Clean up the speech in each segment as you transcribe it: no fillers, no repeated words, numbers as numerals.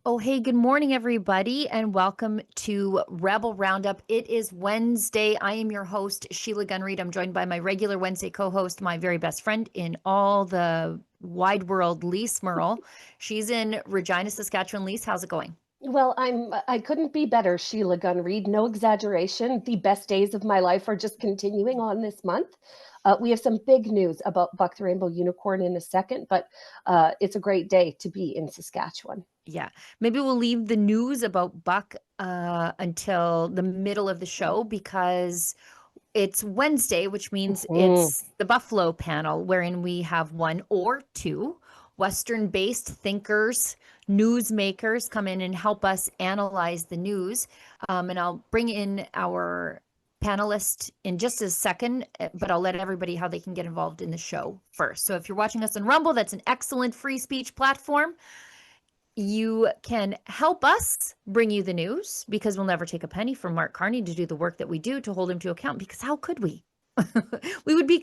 Oh, hey, good morning, everybody, and welcome to Rebel Roundup. It is Wednesday. I am your host, Sheila Gunn. I'm joined by my regular Wednesday co-host, my very best friend in all the wide world, Lise Merle. She's in Regina, Saskatchewan. Lise, how's it going? Well, I couldn't be better, Sheila Gunn. No exaggeration. The best days of my life are just continuing on this month. We have some big news about Buck the Rainbow Unicorn in a second, but it's a great day to be in Saskatchewan. Yeah, maybe we'll leave the news about Buck until the middle of the show because it's Wednesday, which means Mhm. it's the Buffalo panel, wherein we have one or two Western-based thinkers, newsmakers come in and help us analyze the news. And I'll bring in our panelist in just a second, but I'll let everybody how they can get involved in the show first. So if you're watching us on Rumble, that's an excellent free speech platform. You can help us bring you the news because we'll never take a penny from Mark Carney to do the work that we do to hold him to account, because how could we? We would be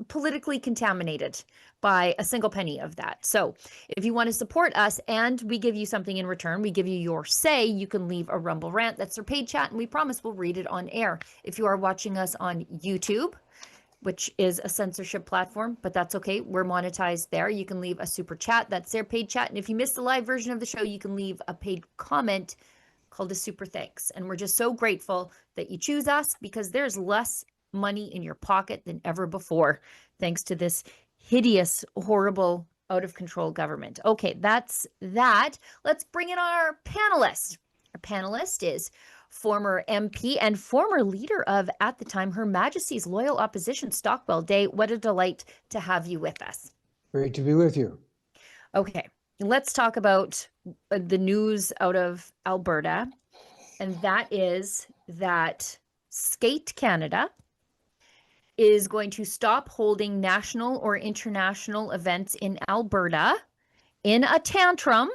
politically contaminated by a single penny of that. So if you want to support us and we give you something in return, we give you your say, you can leave a Rumble rant. That's our paid chat, and we promise we'll read it on air. If you are watching us on YouTube, which is a censorship platform, but that's okay. We're monetized there. You can leave a super chat. That's their paid chat. And if you missed the live version of the show, you can leave a paid comment called a super thanks. And we're just so grateful that you choose us because there's less money in your pocket than ever before, thanks to this hideous, horrible, out of control government. Okay, that's that. Let's bring in our panelist. Our panelist is former MP and former leader of, at the time, Her Majesty's Loyal Opposition, Stockwell Day. What a delight to have you with us. Great to be with you. Okay, let's talk about the news out of Alberta, and that is that Skate Canada is going to stop holding national or international events in Alberta in a tantrum.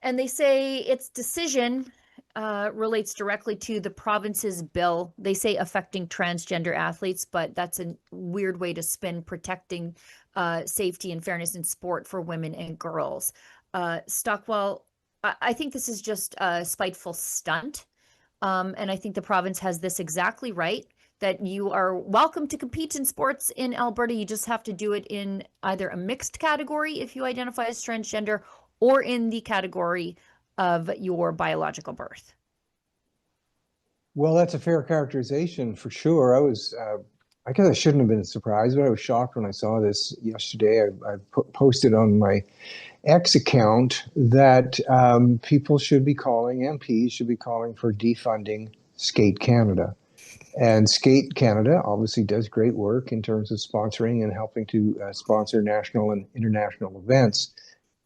And they say its decision relates directly to the province's bill. They say affecting transgender athletes, but that's a weird way to spin protecting safety and fairness in sport for women and girls. Stockwell, I think this is just a spiteful stunt. And I think the province has this exactly right, that you are welcome to compete in sports in Alberta. You just have to do it in either a mixed category if you identify as transgender, or in the category of your biological birth. Well, that's a fair characterization for sure. I guess I shouldn't have been surprised, but I was shocked when I saw this yesterday. I posted on my X account that people should be calling, MPs should be calling for defunding Skate Canada. And Skate Canada obviously does great work in terms of sponsoring and helping to sponsor national and international events.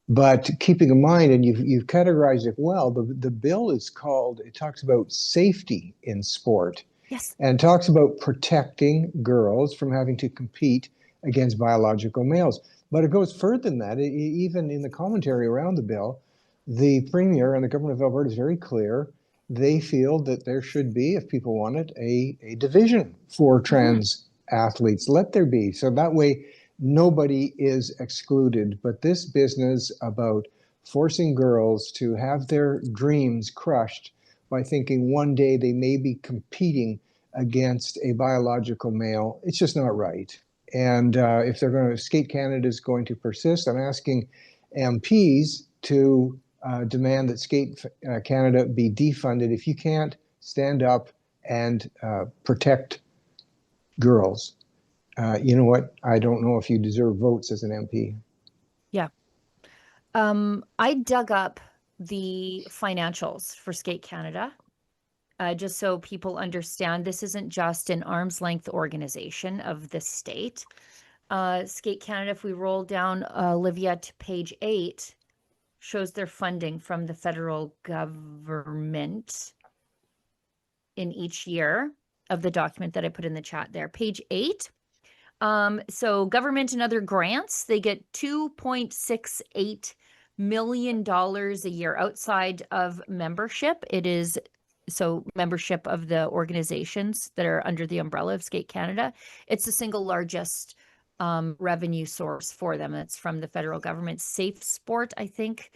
But keeping in mind, and you've categorized it well, the bill is called, it talks about safety in sport. Yes. And talks about protecting girls from having to compete against biological males. But it goes further than that. Even in the commentary around the bill, the Premier and the government of Alberta is very clear. They feel that there should be, if people want it, a division for trans athletes. Let there be. So that way, nobody is excluded. But this business about forcing girls to have their dreams crushed by thinking one day they may be competing against a biological male, it's just not right. And if they're going to, Skate Canada is going to persist, I'm asking MPs to demand that Skate Canada be defunded. If you can't stand up and protect girls, you know what? I don't know if you deserve votes as an MP. Yeah. I dug up the financials for Skate Canada, just so people understand this isn't just an arm's length organization of the state. Skate Canada, if we roll down, Olivia, to page 8, shows their funding from the federal government in each year of the document that I put in the chat there. Page 8. So government and other grants, they get $2.68 million a year outside of membership. It is so membership of the organizations that are under the umbrella of Skate Canada. It's the single largest revenue source for them. It's from the federal government. Safe Sport, I think,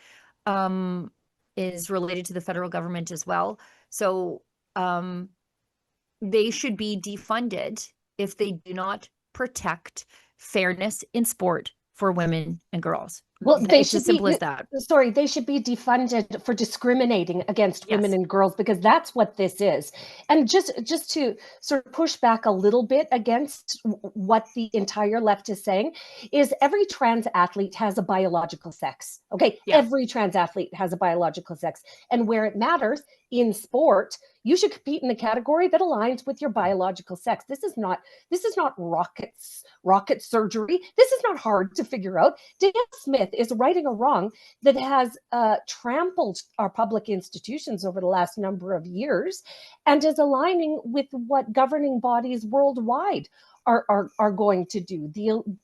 is related to the federal government as well. So they should be defunded if they do not protect fairness in sport for women and girls. Well, they It's should as simple be, as that. sorry, they should be defunded for discriminating against women Yes. and girls, because that's what this is. And just to sort of push back a little bit against what the entire left is saying, is every trans athlete has a biological sex. Okay, Yeah. Every trans athlete has a biological sex. And where it matters in sport, you should compete in a category that aligns with your biological sex. This is not rocket surgery. This is not hard to figure out. Dan Smith is righting a wrong that has trampled our public institutions over the last number of years, and is aligning with what governing bodies worldwide are going to do.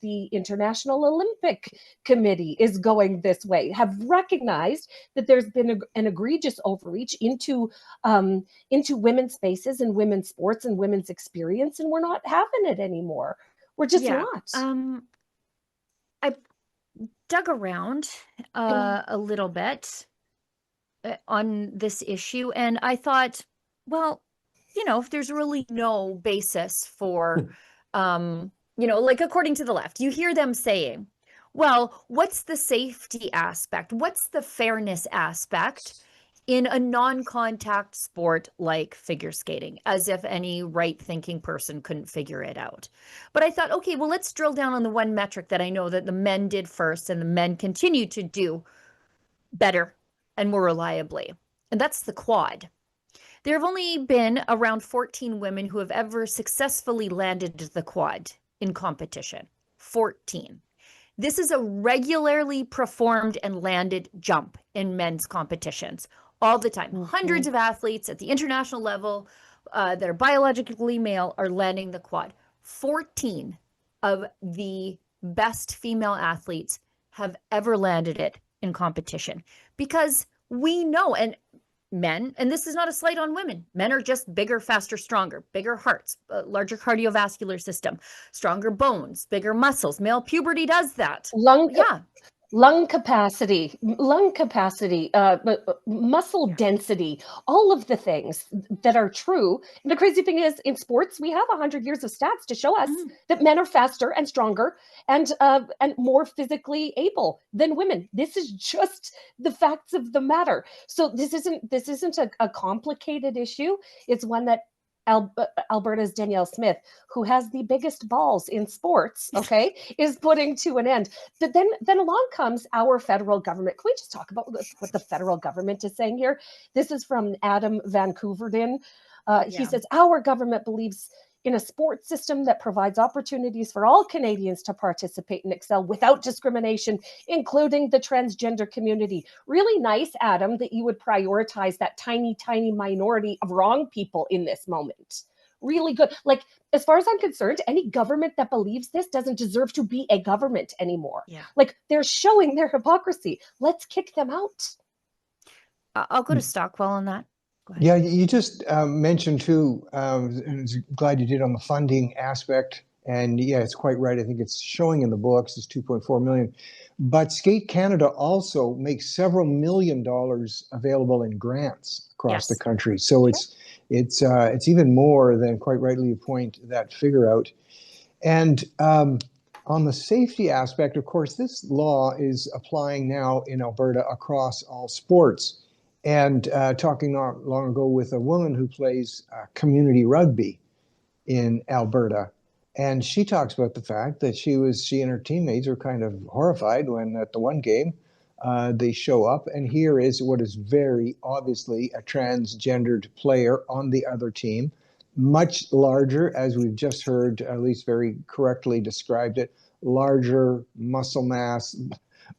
The International Olympic Committee is going this way, have recognized that there's been an egregious overreach into women's spaces and women's sports and women's experience, and we're not having it anymore. We're just not. I dug around a little bit on this issue, and I thought, well, if there's really no basis for, like according to the left, you hear them saying, well, what's the safety aspect? What's the fairness aspect in a non-contact sport like figure skating, as if any right-thinking person couldn't figure it out. But I thought, okay, well, let's drill down on the one metric that I know that the men did first and the men continue to do better and more reliably, and that's the quad. There have only been around 14 women who have ever successfully landed the quad in competition. 14. This is a regularly performed and landed jump in men's competitions all the time. Mm-hmm. Hundreds of athletes at the international level that are biologically male are landing the quad. 14 of the best female athletes have ever landed it in competition, because we know, and men, and this is not a slight on women, men are just bigger, faster, stronger, bigger hearts, larger cardiovascular system, stronger bones, bigger muscles. Male puberty does that. Lung capacity, muscle density, all of the things that are true. And the crazy thing is, in sports, we have 100 years of stats to show us that men are faster and stronger and more physically able than women. This is just the facts of the matter. So this isn't a complicated issue. It's one that Alberta's Danielle Smith, who has the biggest balls in sports, okay, is putting to an end. But then along comes our federal government. Can we just talk about what the federal government is saying here? This is from Adam Van Koeverden. He says, our government believes in a sports system that provides opportunities for all Canadians to participate and excel without discrimination, including the transgender community. Really nice, Adam, that you would prioritize that tiny, tiny minority of wrong people in this moment. Really good. Like, as far as I'm concerned, any government that believes this doesn't deserve to be a government anymore. Yeah. Like, they're showing their hypocrisy. Let's kick them out. I'll go to Stockwell on that. Yeah, you just mentioned too, and I'm glad you did, on the funding aspect. And yeah, it's quite right. I think it's showing in the books, it's 2.4 million. But Skate Canada also makes several $1 million available in grants across the country. So it's even more than, quite rightly you point that figure out. And on the safety aspect, of course, this law is applying now in Alberta across all sports. And talking not long ago with a woman who plays community rugby in Alberta, and she talks about the fact that she and her teammates are kind of horrified when at the one game they show up, and here is what is very obviously a transgendered player on the other team, much larger, as we've just heard, Lise very correctly described it, larger muscle mass,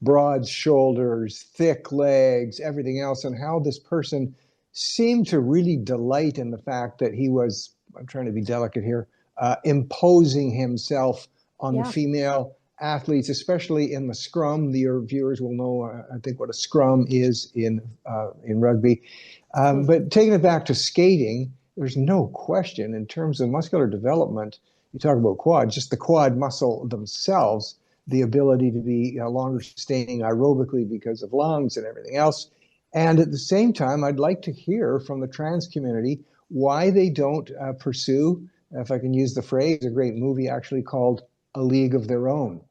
broad shoulders, thick legs, everything else, and how this person seemed to really delight in the fact that he was, I'm trying to be delicate here, imposing himself on the female athletes, especially in the scrum. Your viewers will know, I think, what a scrum is in rugby. But taking it back to skating, there's no question in terms of muscular development. You talk about quad, just the quad muscle themselves, the ability to be longer sustaining aerobically because of lungs and everything else, And at the same time, I'd like to hear from the trans community why they don't pursue, if I can use the phrase, a great movie actually called A League of Their Own.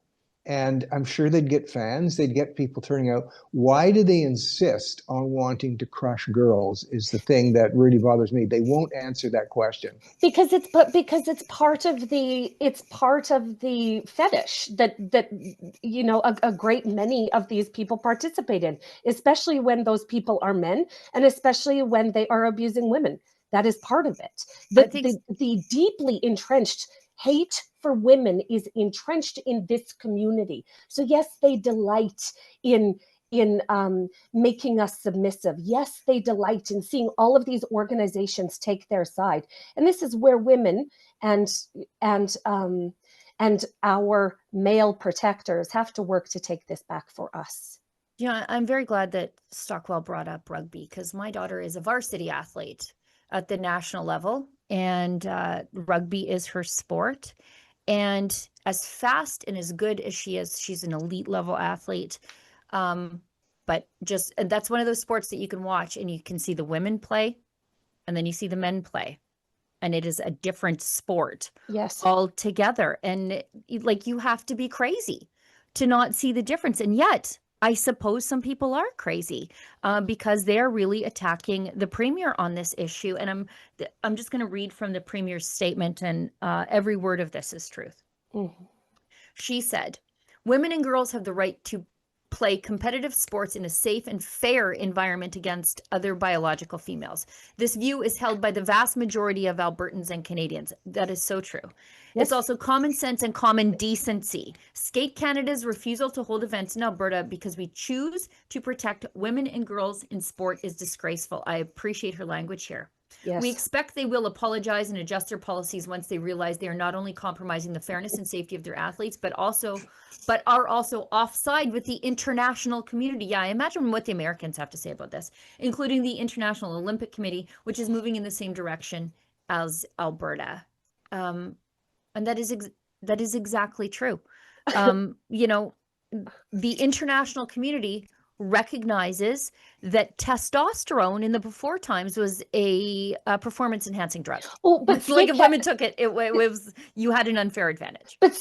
And I'm sure they'd get fans, they'd get people turning out. Why do they insist on wanting to crush girls is the thing that really bothers me. They won't answer that question. Because it's part of the fetish that you know a great many of these people participate in, especially when those people are men, and especially when they are abusing women. That is part of it. The deeply entrenched hate for women is entrenched in this community. So yes, they delight in making us submissive. Yes, they delight in seeing all of these organizations take their side. And this is where women and our male protectors have to work to take this back for us. Yeah, I'm very glad that Stockwell brought up rugby, because my daughter is a varsity athlete at the national level, and rugby is her sport. And as fast and as good as she is, she's an elite level athlete. But and that's one of those sports that you can watch and you can see the women play and then you see the men play, and it is a different sport. Yes, altogether. And like, you have to be crazy to not see the difference. And yet I suppose some people are crazy because they're really attacking the premier on this issue. And I'm just going to read from the premier's statement, and every word of this is truth. Mm-hmm. She said, "Women and girls have the right to play competitive sports in a safe and fair environment against other biological females. This view is held by the vast majority of Albertans and Canadians." That is so true. Yes. It's also common sense and common decency. Skate Canada's refusal to hold events in Alberta because we choose to protect women and girls in sport is disgraceful. I appreciate her language here. Yes. We expect they will apologize and adjust their policies once they realize they are not only compromising the fairness and safety of their athletes, but are also offside with the international community. Yeah, I imagine what the Americans have to say about this, including the International Olympic Committee, which is moving in the same direction as Alberta. And that is exactly true. You know, the international community recognizes that testosterone in the before times was a performance enhancing drug. Oh, but like if women took it, it was, you had an unfair advantage. But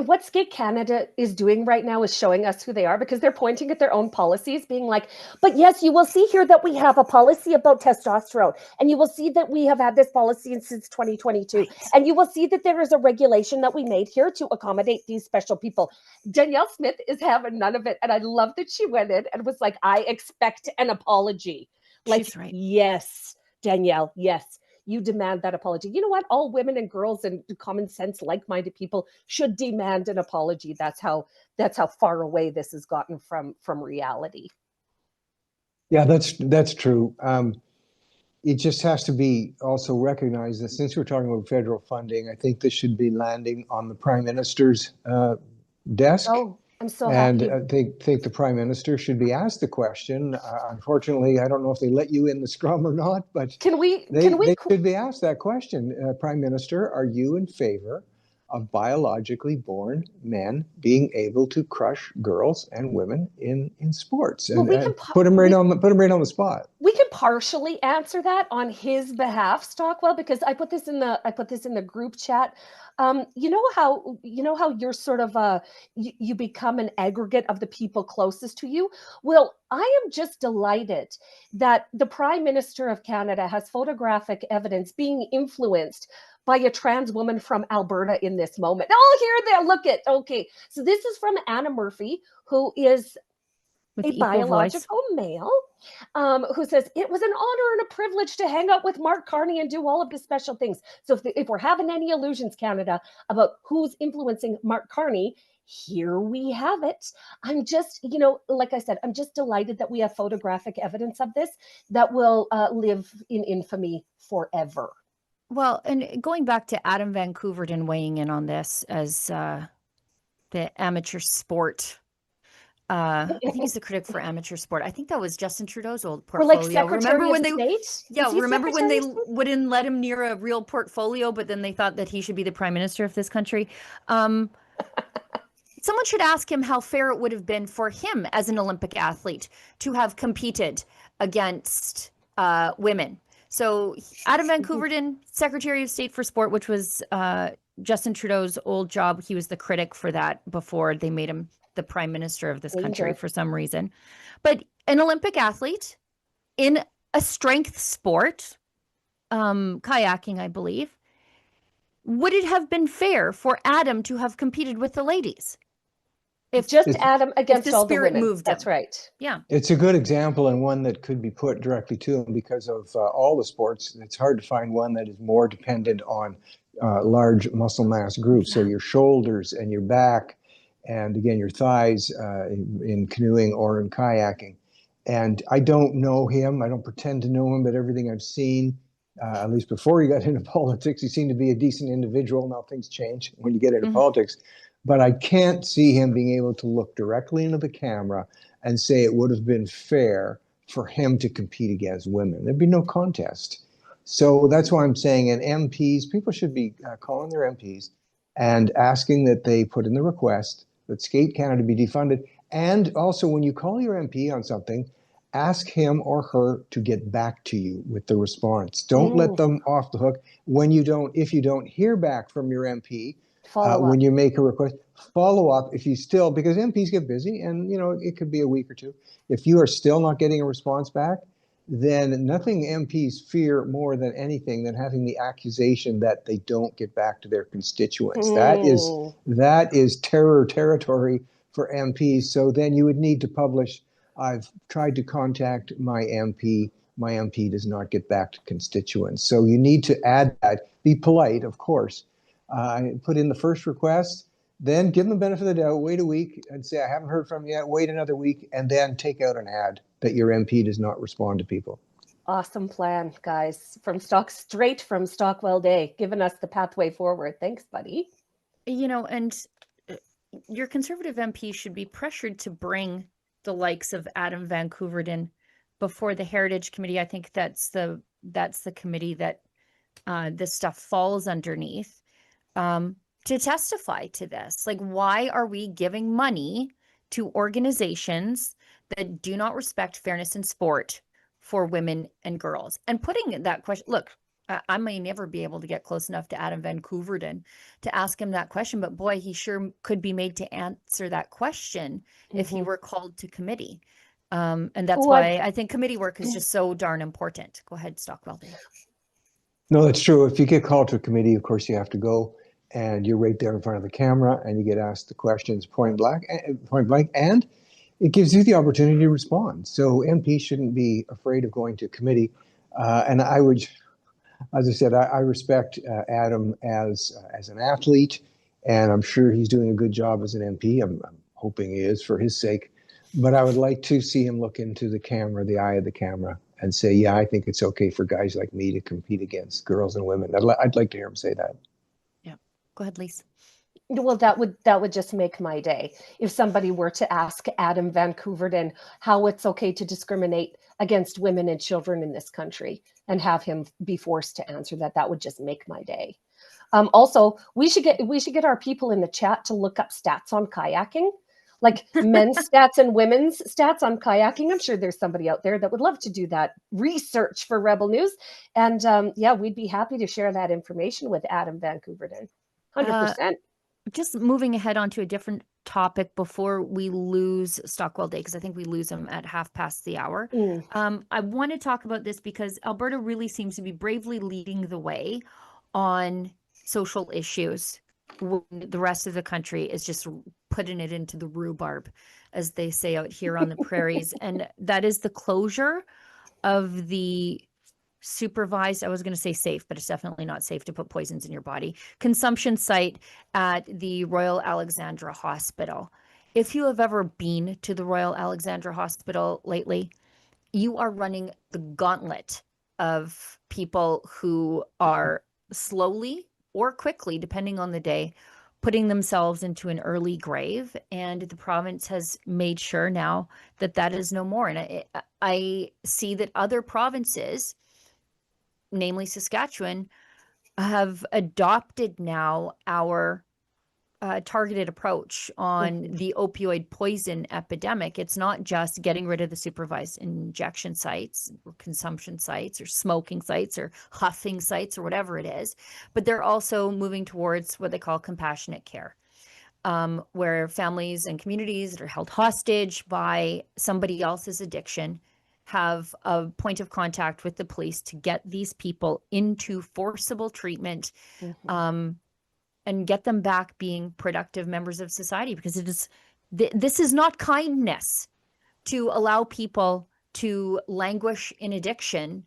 what Skate Canada is doing right now is showing us who they are, because they're pointing at their own policies, being like, but yes, you will see here that we have a policy about testosterone, and you will see that we have had this policy since 2022, right. And you will see that there is a regulation that we made here to accommodate these special people. Danielle Smith is having none of it, and I love that she went in and was like, I expect an apology. Like, she's right. Yes, Danielle, yes, you demand that apology. You know what? All women and girls and common sense, like-minded people should demand an apology. That's how far away this has gotten from reality. Yeah, that's true. It just has to be also recognized that since we're talking about federal funding, I think this should be landing on the Prime Minister's desk. Oh, I'm so happy. And I think the Prime Minister should be asked the question. Unfortunately, I don't know if they let you in the scrum or not, but they should be asked that question. Prime Minister, are you in favor of biologically born men being able to crush girls and women in sports? And, well, put them right on the spot. We can partially answer that on his behalf, Stockwell, because I put this in the group chat. You know how you're sort of you become an aggregate of the people closest to you. Well, I am just delighted that the Prime Minister of Canada has photographic evidence being influenced by a trans woman from Alberta in this moment. Oh, here there, look at. Okay, so this is from Anna Murphy, who is a biological male, who says, it was an honor and a privilege to hang out with Mark Carney and do all of the special things. So if we're having any illusions, Canada, about who's influencing Mark Carney, here we have it. I'm just, like I said, I'm just delighted that we have photographic evidence of this that will live in infamy forever. Well, and going back to Adam Van Couverden weighing in on this as the amateur sport. I think he's the critic for amateur sport. I think that was Justin Trudeau's old portfolio. Or like Secretary of State? Yeah, remember when they wouldn't let him near a real portfolio, but then they thought that he should be the Prime Minister of this country? Someone should ask him how fair it would have been for him as an Olympic athlete to have competed against women. So Adam Van Koeverden, Secretary of State for Sport, which was Justin Trudeau's old job. He was the critic for that before they made him the prime minister of this country for some reason. But an Olympic athlete in a strength sport, kayaking, I believe, would it have been fair for Adam to have competed with the ladies? If just Adam against all the women. Moved That's him. right. Yeah. It's a good example and one that could be put directly to him because of all the sports. It's hard to find one that is more dependent on large muscle mass groups. So your shoulders and your back, and again, your thighs in canoeing or in kayaking. And I don't know him. I don't pretend to know him, but everything I've seen, at least before he got into politics, he seemed to be a decent individual. Now things change when you get into politics. But I can't see him being able to look directly into the camera and say it would have been fair for him to compete against women. There'd be no contest. So that's why I'm saying, and MPs, people should be calling their MPs and asking that they put in the request that Skate Canada be defunded. And also, when you call your MP on something, ask him or her to get back to you with the response. Don't let them off the hook. If you don't hear back from your MP, when you make a request, follow up. If you still, because MPs get busy and it could be a week or two. If you are still not getting a response back, then nothing MPs fear more than anything than having the accusation that they don't get back to their constituents. That is terror territory for MPs. So then you would need to publish, I've tried to contact my MP. My MP does not get back to constituents. So you need to add that. Be polite, of course. Put in the first request, then give them the benefit of the doubt, wait a week and say, I haven't heard from you yet, wait another week, and then take out an ad that your MP does not respond to people. Awesome plan, guys. Straight from Stockwell Day, giving us the pathway forward. Thanks, buddy. And your Conservative MP should be pressured to bring the likes of Adam Van Koeverden before the Heritage Committee. I think that's the committee that this stuff falls underneath. To testify to this. Like, why are we giving money to organizations that do not respect fairness in sport for women and girls? And putting that question, look, I may never be able to get close enough to Adam Van Koeverden to ask him that question, but boy, he sure could be made to answer that question if he were called to committee. And that's why I think committee work is just so darn important. Go ahead, Stockwell. No, that's true. If you get called to a committee, of course you have to go. And you're right there in front of the camera and you get asked the questions point blank, and it gives you the opportunity to respond. So MPs shouldn't be afraid of going to committee. And I would, as I said, I respect Adam as an athlete, and I'm sure he's doing a good job as an MP. I'm hoping he is for his sake. But I would like to see him look into the camera, the eye of the camera, and say, yeah, I think it's okay for guys like me to compete against girls and women. I'd like to hear him say that. Go ahead, Lise. Well, that would just make my day if somebody were to ask Adam Van Koeverden how it's okay to discriminate against women and children in this country and have him be forced to answer that. That would just make my day. Also, we should get our people in the chat to look up stats on kayaking, like men's stats and women's stats on kayaking. I'm sure there's somebody out there that would love to do that research for Rebel News. And we'd be happy to share that information with Adam Van Koeverden. 100%. Just moving ahead onto a different topic before we lose Stockwell Day, because I think we lose him at 1:30. I want to talk about this because Alberta really seems to be bravely leading the way on social issues when the rest of the country is just putting it into the rhubarb, as they say out here on the prairies. And that is the closure of the supervised, I was going to say safe, but it's definitely not safe to put poisons in your body, consumption site at the Royal Alexandra Hospital. If you have ever been to the Royal Alexandra Hospital lately, you are running the gauntlet of people who are slowly or quickly, depending on the day, putting themselves into an early grave. And the province has made sure now that that is no more. And I see that other provinces, namely Saskatchewan, have adopted now our targeted approach on the opioid poison epidemic. It's not just getting rid of the supervised injection sites or consumption sites or smoking sites or huffing sites or whatever it is, but they're also moving towards what they call compassionate care, where families and communities that are held hostage by somebody else's addiction have a point of contact with the police to get these people into forcible treatment, and get them back being productive members of society, because it is this is not kindness to allow people to languish in addiction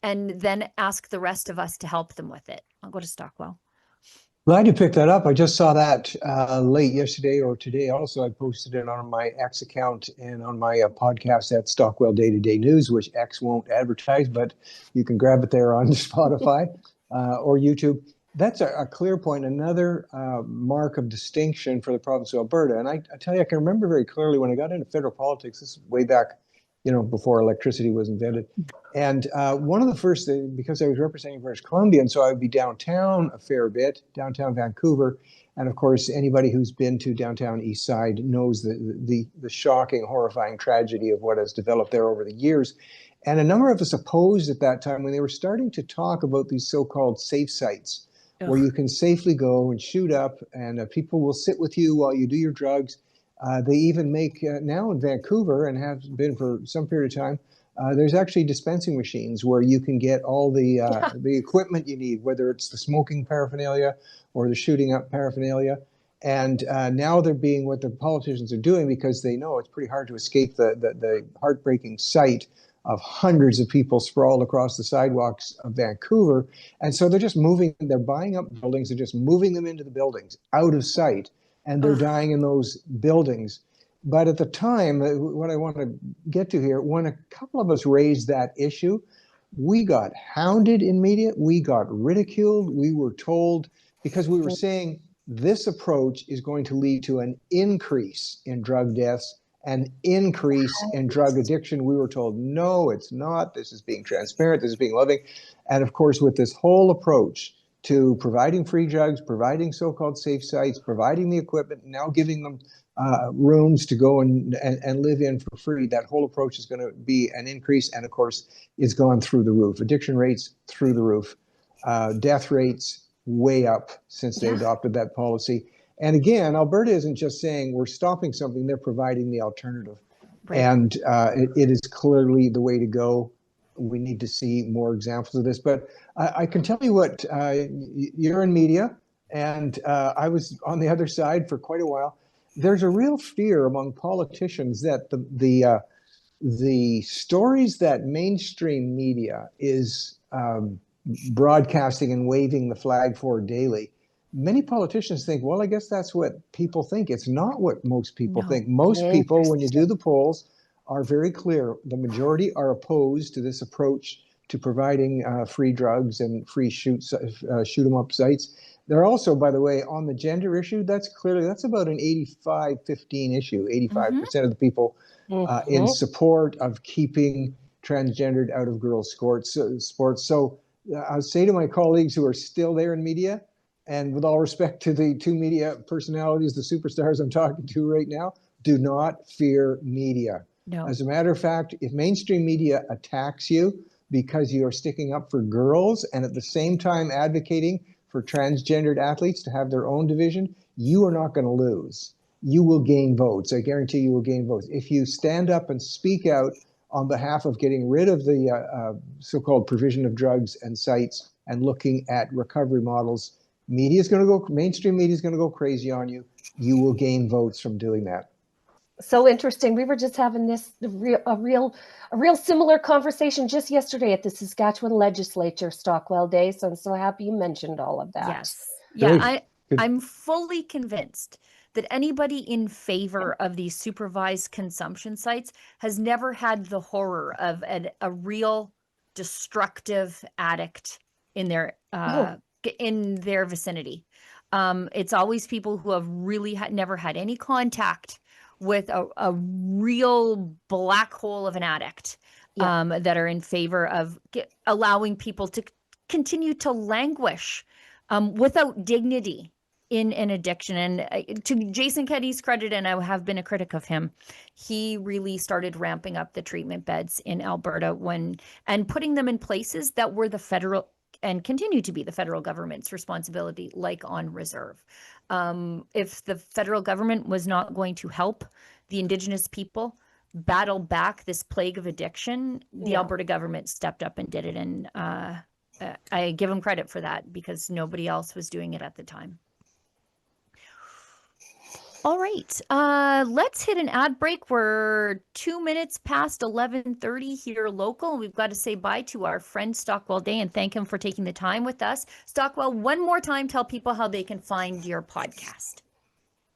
and then ask the rest of us to help them with it. I'll go to Stockwell. Glad you picked that up. I just saw that late yesterday or today. Also, I posted it on my X account and on my podcast at Stockwell Day to Day News, which X won't advertise, but you can grab it there on Spotify or YouTube. That's a clear point, another mark of distinction for the province of Alberta. And I tell you, I can remember very clearly when I got into federal politics, this is way back, before electricity was invented. And one of the first things, because I was representing British Columbia, and so I would be downtown a fair bit, downtown Vancouver. And of course, anybody who's been to downtown East Side knows the shocking, horrifying tragedy of what has developed there over the years. And a number of us opposed at that time when they were starting to talk about these so-called safe sites, where you can safely go and shoot up, and people will sit with you while you do your drugs. They even make, now in Vancouver, and have been for some period of time, there's actually dispensing machines where you can get all the equipment you need, whether it's the smoking paraphernalia or the shooting up paraphernalia. And now they're being what the politicians are doing, because they know it's pretty hard to escape the heartbreaking sight of hundreds of people sprawled across the sidewalks of Vancouver. And so they're just they're buying up buildings and just moving them into the buildings out of sight, and they're dying in those buildings. But at the time, what I want to get to here, when a couple of us raised that issue, we got hounded in media, we got ridiculed, we were told, because we were saying this approach is going to lead to an increase in drug deaths, an increase in drug addiction. We were told, no, it's not. This is being transparent. This is being loving. And of course, with this whole approach to providing free drugs, providing so-called safe sites, providing the equipment, now giving them rooms to go and live in for free, that whole approach is going to be an increase. And of course, it's gone through the roof. Addiction rates through the roof. Death rates way up since they adopted that policy. And again, Alberta isn't just saying we're stopping something, they're providing the alternative. Right. And it is clearly the way to go. We need to see more examples of this. But I can tell you what, you're in media, and I was on the other side for quite a while. There's a real fear among politicians that the stories that mainstream media is broadcasting and waving the flag for daily, many politicians think, well, I guess that's what people think. It's not what most people think. Most people, when you do the polls, are very clear. The majority are opposed to this approach to providing free drugs and free shoot 'em up sites. They're also, by the way, on the gender issue, that's about an 85-15 issue. 85% of the people in support of keeping transgendered out of girls' sports. So I'll say to my colleagues who are still there in media, and with all respect to the two media personalities, the superstars I'm talking to right now, do not fear media. No. As a matter of fact, if mainstream media attacks you because you are sticking up for girls and at the same time advocating for transgendered athletes to have their own division, you are not going to lose. You will gain votes. I guarantee you will gain votes. If you stand up and speak out on behalf of getting rid of the so-called provision of drugs and sites and looking at recovery models, mainstream media is going to go crazy on you. You will gain votes from doing that. So interesting. We were just having a real similar conversation just yesterday at the Saskatchewan Legislature Stockwell Day. So I'm so happy you mentioned all of that. Yes. Yeah, I'm fully convinced that anybody in favor of these supervised consumption sites has never had the horror of a real destructive addict in their vicinity. It's always people who have really never had any contact with a real black hole of an addict, that are in favor of allowing people to continue to languish without dignity in an addiction. And to Jason Keddy's credit, and I have been a critic of him, he really started ramping up the treatment beds in Alberta and putting them in places that were the federal and continue to be the federal government's responsibility, like on reserve. If the federal government was not going to help the Indigenous people battle back this plague of addiction, the Alberta government stepped up and did it. And I give them credit for that, because nobody else was doing it at the time. All right, let's hit an ad break. We're 2 minutes past 11:30 here local. We've got to say bye to our friend Stockwell Day and thank him for taking the time with us. Stockwell, one more time, tell people how they can find your podcast.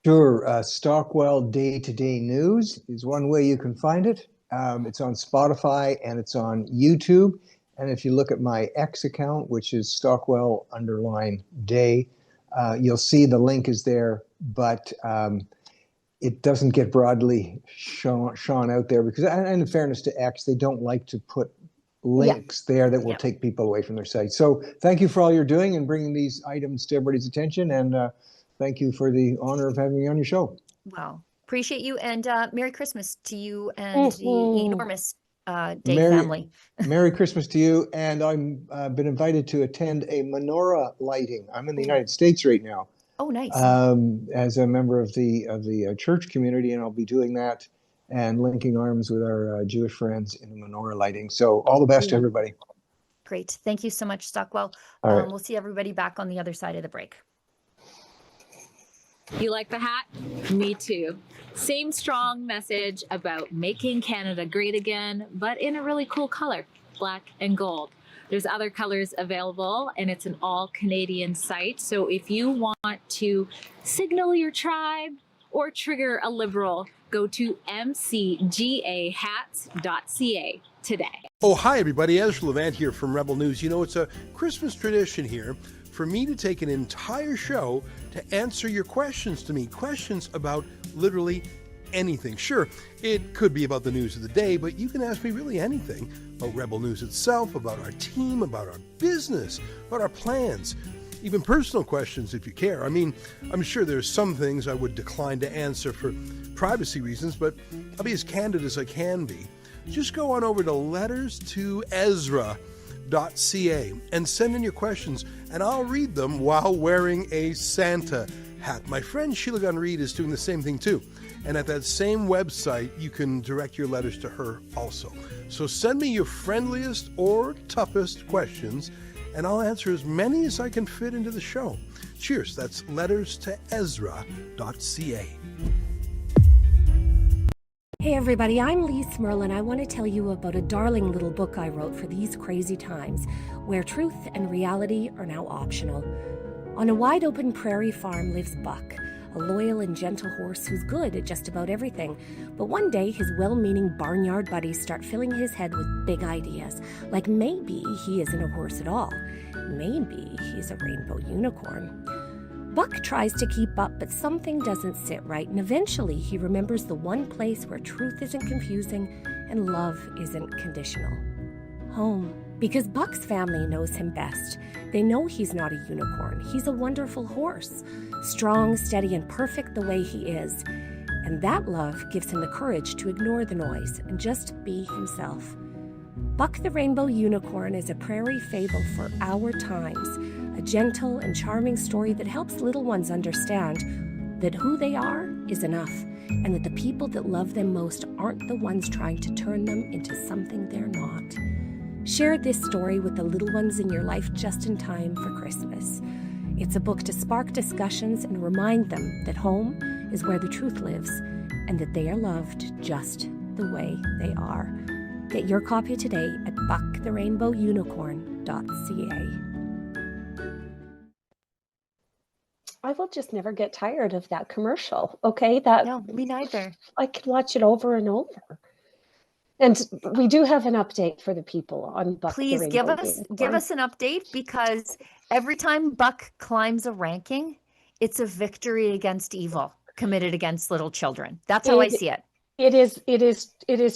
Sure. Stockwell Day-to-Day News is one way you can find it. It's on Spotify and it's on YouTube. And if you look at my X account, which is Stockwell_Day, you'll see the link is there, but it doesn't get broadly shown out there because, and in fairness to X, they don't like to put links there that will take people away from their site. So thank you for all you're doing and bringing these items to everybody's attention. And thank you for the honor of having me on your show. Wow. Appreciate you. And Merry Christmas to you and the enormous Day family. Merry Christmas to you. And I'm been invited to attend a menorah lighting. I'm in the United States right now. Oh, nice. As a member of the church community, and I'll be doing that and linking arms with our Jewish friends in the menorah lighting. So all the best to everybody. Great. Thank you so much, Stockwell. Right. We'll see everybody back on the other side of the break. You like the hat? Me too. Same strong message about making Canada great again, but in a really cool color, black and gold. There's other colors available, and it's an all-Canadian site. So if you want to signal your tribe or trigger a Liberal, go to mcgahats.ca today. Oh, hi, everybody. Ezra Levant here from Rebel News. You know, it's a Christmas tradition here for me to take an entire show to answer your questions to me, questions about literally anything. Sure, it could be about the news of the day, but you can ask me really anything about Rebel News itself, about our team, about our business, about our plans, even personal questions if you care. I mean, I'm sure there's some things I would decline to answer for privacy reasons, but I'll be as candid as I can be. Just go on over to letters-to-Ezra.ca and send in your questions, and I'll read them while wearing a Santa hat. My friend Sheila Gunn Reid is doing the same thing too. And at that same website, you can direct your letters to her also. So send me your friendliest or toughest questions, and I'll answer as many as I can fit into the show. Cheers. That's letters-to-Ezra.ca. Hey everybody, I'm Lise, Merle, and I want to tell you about a darling little book I wrote for these crazy times, where truth and reality are now optional. On a wide open prairie farm lives Buck, a loyal and gentle horse who's good at just about everything. But one day, his well-meaning barnyard buddies start filling his head with big ideas, like maybe he isn't a horse at all. Maybe he's a rainbow unicorn. Buck tries to keep up, but something doesn't sit right, and eventually he remembers the one place where truth isn't confusing and love isn't conditional. Home. Because Buck's family knows him best. They know he's not a unicorn. He's a wonderful horse, strong, steady, and perfect the way he is. And that love gives him the courage to ignore the noise and just be himself. Buck the Rainbow Unicorn is a prairie fable for our times, a gentle and charming story that helps little ones understand that who they are is enough, and that the people that love them most aren't the ones trying to turn them into something they're not. Share this story with the little ones in your life just in time for Christmas. It's a book to spark discussions and remind them that home is where the truth lives and that they are loved just the way they are. Get your copy today at bucktherainbowunicorn.ca. I will just never get tired of that commercial. Okay, No, me neither. I could watch it over and over. And we do have an update for the people on Buck. Please give us an update, because every time Buck climbs a ranking, it's a victory against evil committed against little children. That's how I see it. It is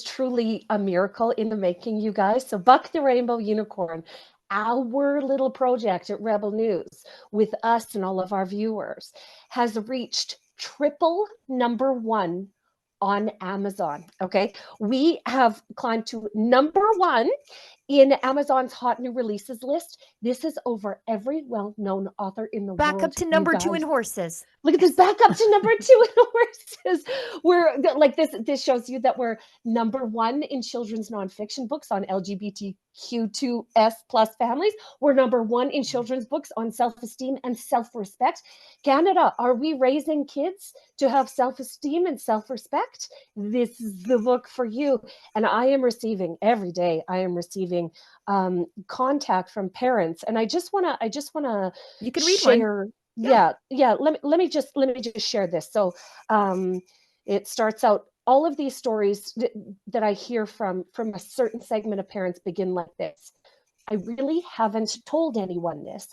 truly a miracle in the making, you guys. So Buck the Rainbow Unicorn, our little project at Rebel News, with us and all of our viewers, has reached triple #1 on Amazon. Okay. We have climbed to #1 in Amazon's hot new releases list. This is over every well-known author in the Back world. up to you #2 in guys. horses. Look at this, back up to #2 in horses. We're like this shows you that we're #1 in children's nonfiction books on LGBTQ2S+ families. We're #1 in children's books on self-esteem and self-respect. Canada, are we raising kids to have self-esteem and self-respect? This is the book for you. And I am receiving every day, I am receiving contact from parents. And I just wanna You could read one. share. Yeah. Let me just share this. So it starts out, all of these stories that I hear from a certain segment of parents begin like this. I really haven't told anyone this,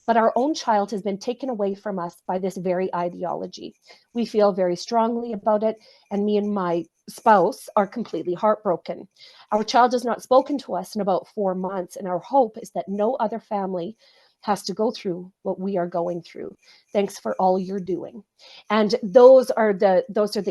but our own child has been taken away from us by this very ideology. We feel very strongly about it, and me and my spouse are completely heartbroken. Our child has not spoken to us in about 4 months, and our hope is that no other family has to go through what we are going through. Thanks for all you're doing. And those are the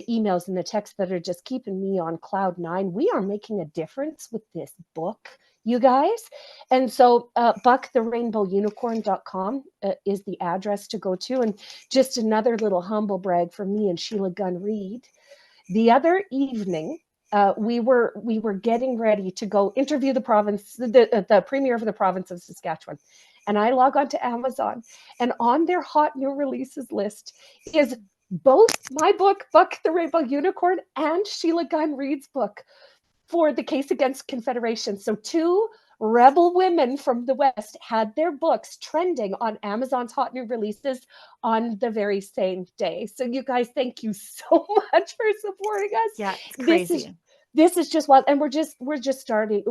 emails and the texts that are just keeping me on cloud 9. We are making a difference with this book, you guys. And so bucktherainbowunicorn.com is the address to go to. And just another little humble brag for me and Sheila Gunn Reid. The other evening, we were getting ready to go interview the premier of the province of Saskatchewan. And I log on to Amazon, and on their hot new releases list is both my book, Buck the Rainbow Unicorn, and Sheila Gunn Reid's book for the case against Confederation. So 2 rebel women from the West had their books trending on Amazon's hot new releases on the very same day. So you guys, thank you so much for supporting us. Yeah, it's crazy. This is just wild, and we're just starting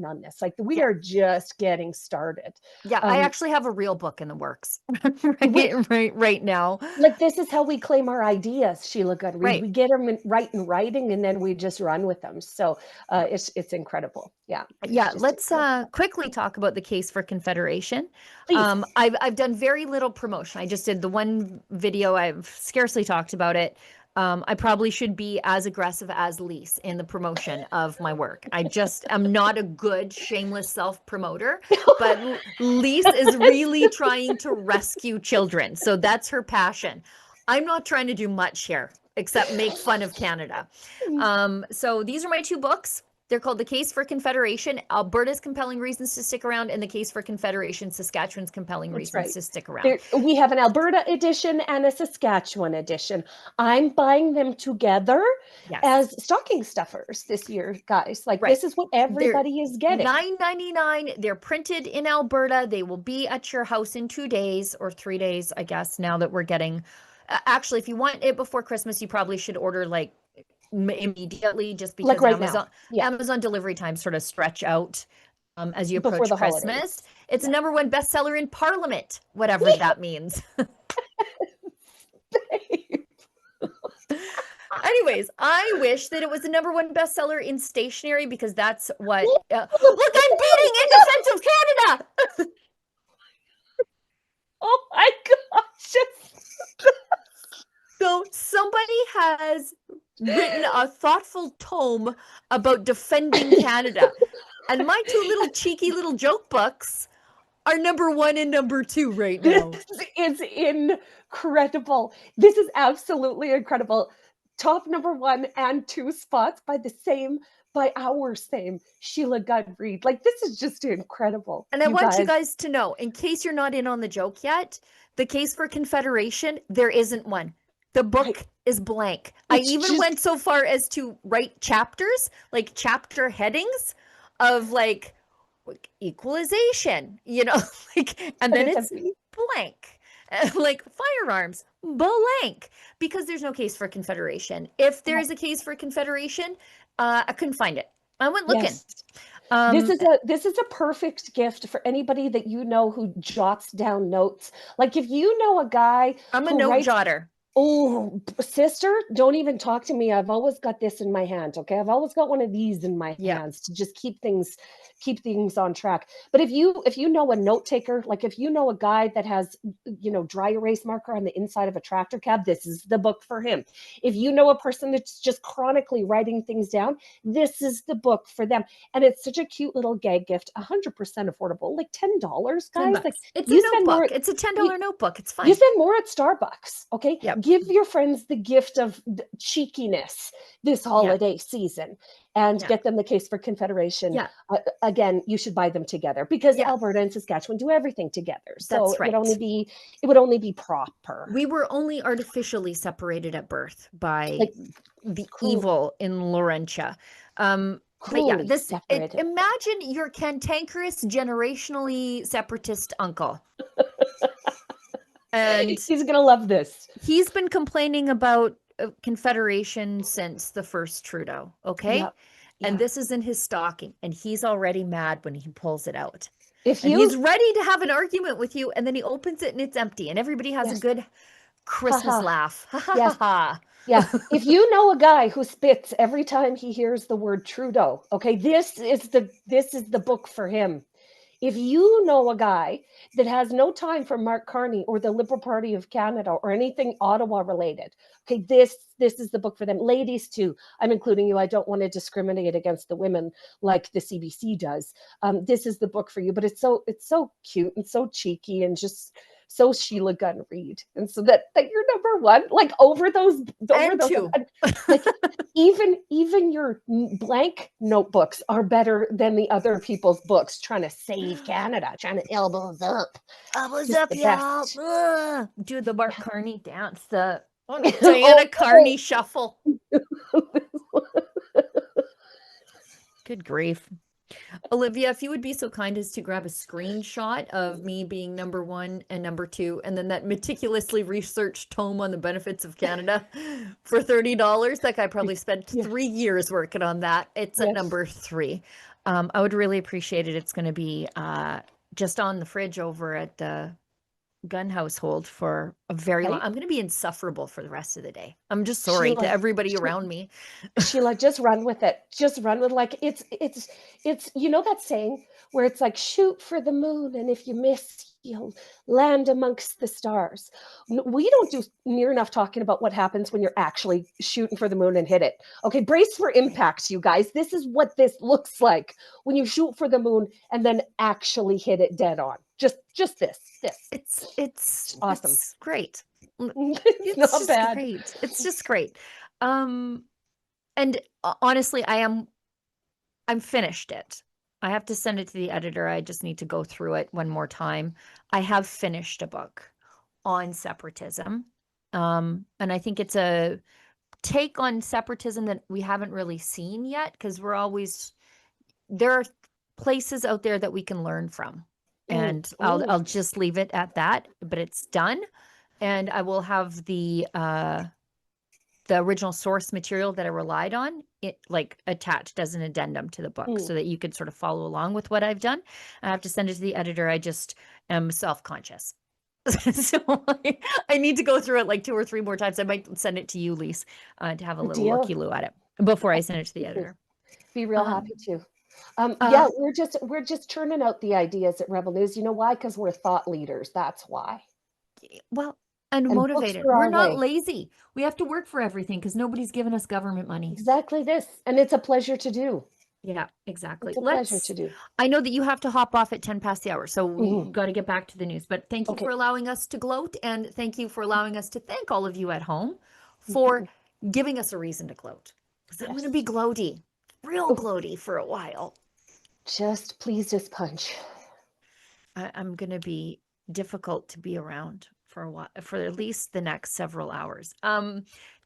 on this. Like, we are just getting started. Yeah, I actually have a real book in the works right now. Like, this is how we claim our ideas, Sheila Gunn Reid. Right. We get them in writing, and then we just run with them. So it's incredible. Yeah. Let's quickly talk about the case for Confederation. Please. I've done very little promotion. I just did the one video. I've scarcely talked about it. I probably should be as aggressive as Lise in the promotion of my work. I just am not a good, shameless self-promoter, but Lise is really trying to rescue children. So that's her passion. I'm not trying to do much here except make fun of Canada. So these are my 2 books. They're called The Case for Confederation, Alberta's Compelling Reasons to Stick Around, and The Case for Confederation, Saskatchewan's Compelling Reasons to Stick Around. We have an Alberta edition and a Saskatchewan edition. I'm buying them together as stocking stuffers this year, guys. Like, this is what everybody is getting. $9.99. They're printed in Alberta. They will be at your house in 2 days or 3 days, I guess, now that we're getting... actually, if you want it before Christmas, you probably should order, like, immediately, just because Amazon delivery times sort of stretch out as you approach Christmas. Holidays. It's a #1 bestseller in Parliament, whatever that means. Anyways, I wish that it was the #1 bestseller in stationery, because that's what look, I'm beating in defense of Canada. Oh my gosh. So somebody has written a thoughtful tome about defending Canada. And my 2 little cheeky little joke books are #1 and #2 right now. This is incredible. This is absolutely incredible. Top #1 and 2 spots by our same Sheila Gunn Reid. Like, this is just incredible. And I want you guys to know, in case you're not in on the joke yet, The Case for Confederation, there isn't one. The book is blank. I even went so far as to write chapters, like chapter headings of like equalization, and then it's blank. Like firearms, blank, because there's no case for Confederation. If there is a case for Confederation, I couldn't find it. I went looking. This is a perfect gift for anybody that who jots down notes. Like, if you know a guy, I'm a note jotter. Oh, sister, don't even talk to me. I've always got this in my hand. Okay. I've always got one of these in my Yeah. hands to just keep things on track. But if you know a note taker, like if you know a guy that has, dry erase marker on the inside of a tractor cab, this is the book for him. If you know a person that's just chronically writing things down, this is the book for them. And it's such a cute little gag gift, 100% affordable, like $10, guys. Like It's you a spend notebook. more. It's a $10 notebook. It's fine. You spend more at Starbucks, okay? Yep. Give your friends the gift of cheekiness this holiday season and get them the case for Confederation. Yeah. Again, you should buy them together because Yeah. Alberta and Saskatchewan do everything together. So That's it right. would only be proper. We were only artificially separated at birth by Like, the cruel- evil in Laurentia. But yeah, Cruelly separated. imagine your cantankerous, generationally separatist uncle. And He's gonna love this. he's been complaining about Confederation since the first Trudeau, okay? Yep. And Yeah. this is in his stocking, and he's already mad when he pulls it out. If And you he's ready to have an argument with you, and then he opens it and it's empty, and everybody has a Yes. good Christmas Ha ha. laugh. Ha ha Yes. ha. Yeah, if you know a guy who spits every time he hears the word Trudeau, okay, this is the book for him. If you know a guy that has no time for Mark Carney or the Liberal Party of Canada or anything Ottawa related, okay, this is the book for them. Ladies too, I'm including you. I don't want to discriminate against the women like the CBC does. This is the book for you, but it's so cute and so cheeky and just so Sheila Gunn Reid, and so that you're number one, like over those two. like even your blank notebooks are better than the other people's books trying to save Canada, trying to elbows up. Elbows Just up, the y'all. best. Ugh. Do the Mark Carney dance, the Diana Carney shuffle. Good grief. Olivia, if you would be so kind as to grab a screenshot of me being number 1 and number 2, and then that meticulously researched tome on the benefits of Canada for $30. That guy probably spent 3 years working on that. It's at number 3. I would really appreciate it. It's going to be just on the fridge over at the Gunn household for a very long. I'm going to be insufferable for the rest of the day. I'm just sorry Sheila, to everybody around me. Sheila, just run with it. Just run with like it's that saying where it's like shoot for the moon, and if you miss, you'll land amongst the stars. We don't do near enough talking about what happens when you're actually shooting for the moon and hit it. Okay, brace for impact, you guys. This is what this looks like when you shoot for the moon and then actually hit it dead on. Just this. It's awesome. It's great. It's not just bad. Great. It's just great. And honestly, I'm finished it. I have to send it to the editor. I just need to go through it one more time. I have finished a book on separatism. And I think it's a take on separatism that we haven't really seen yet, because there are places out there that we can learn from. And I'll just leave it at that, but it's done. And I will have the original source material that I relied on, it like attached as an addendum to the book so that you could sort of follow along with what I've done. I have to send it to the editor. I just am self-conscious. So I need to go through it like 2 or 3 more times. I might send it to you, Lise, to have a little looky-loo at it before I send it to the editor. Be real happy to. We're just churning out the ideas at Rebel News. You know why? Because we're thought leaders. That's why. Well, and motivated. We're not lazy. We have to work for everything because nobody's given us government money. Exactly this. And it's a pleasure to do. Yeah, exactly. It's a pleasure to do. I know that you have to hop off at 10 past the hour, so we've got to get back to the news. But thank you for allowing us to gloat, and thank you for allowing us to thank all of you at home for giving us a reason to gloat. Because I'm going to be gloaty, real gloaty for a while. Just pleased as punch. I'm going to be difficult to be around for a while, for at least the next several hours.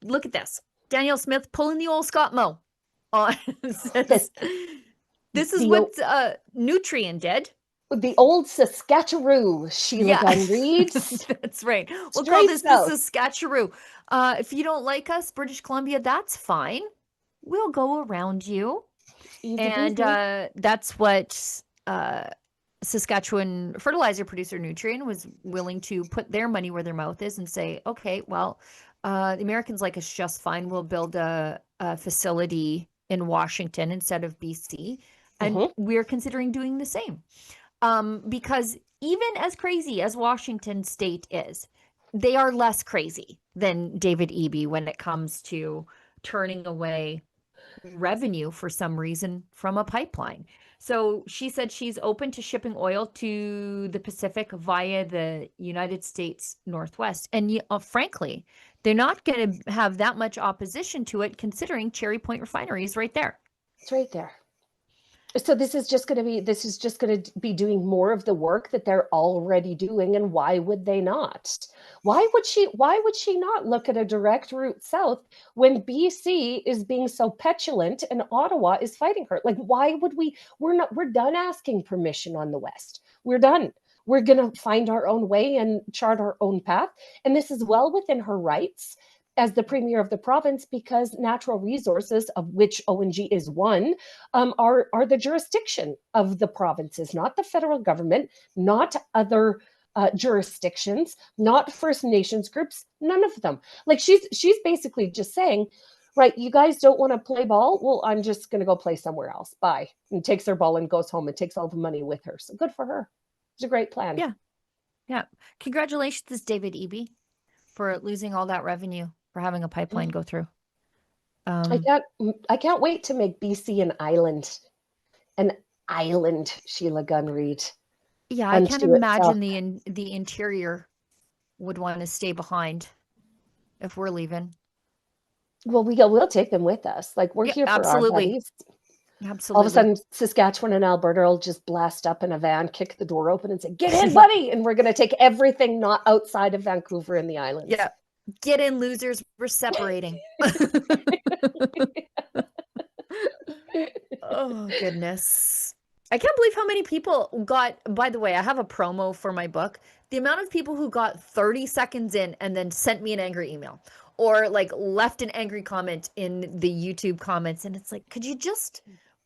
Look at this. Danielle Smith pulling the old Scott Moe. This is what Nutrien did. The old Saskatchewan, Sheila Gunn Reid. That's right. We'll call this the Saskatchewan. If you don't like us, British Columbia, that's fine. We'll go around you. And that's what Saskatchewan fertilizer producer Nutrien was willing to put their money where their mouth is and say, okay, well, The Americans like us just fine. We'll build a facility in Washington instead of BC. And we're considering doing the same. Because even as crazy as Washington state is, they are less crazy than David Eby when it comes to turning away revenue for some reason from a pipeline. So she said she's open to shipping oil to the Pacific via the United States Northwest. And frankly, they're not going to have that much opposition to it, considering Cherry Point Refinery is right there. It's right there. So this is just going to be doing more of the work that they're already doing. And why would they not? Why would she not look at a direct route south when BC is being so petulant and Ottawa is fighting her? Like, why would we're done asking permission on the West. We're done. We're going to find our own way and chart our own path. And this is well within her rights as the premier of the province, because natural resources, of which ONG is one, are the jurisdiction of the provinces, not the federal government, not other jurisdictions, not First Nations groups, none of them. Like she's basically just saying, right, you guys don't want to play ball? Well, I'm just going to go play somewhere else. Bye. And takes her ball and goes home and takes all the money with her. So good for her. It's a great plan. Yeah. Yeah. Congratulations, David Eby, for losing all that revenue for having a pipeline go through. I can't wait to make BC an island, Sheila Gunn Reid. Yeah, I can't imagine the interior would want to stay behind if we're leaving. Well, we'll take them with us. Like we're here for our buddies. Absolutely. All of a sudden, Saskatchewan and Alberta will just blast up in a van, kick the door open, and say, "Get in, buddy!" And we're going to take everything not outside of Vancouver and the islands. Yeah. Get in, losers. We're separating. Oh, goodness. I can't believe how many people got, by the way, I have a promo for my book. The amount of people who got 30 seconds in and then sent me an angry email or like left an angry comment in the YouTube comments. And it's like, could you just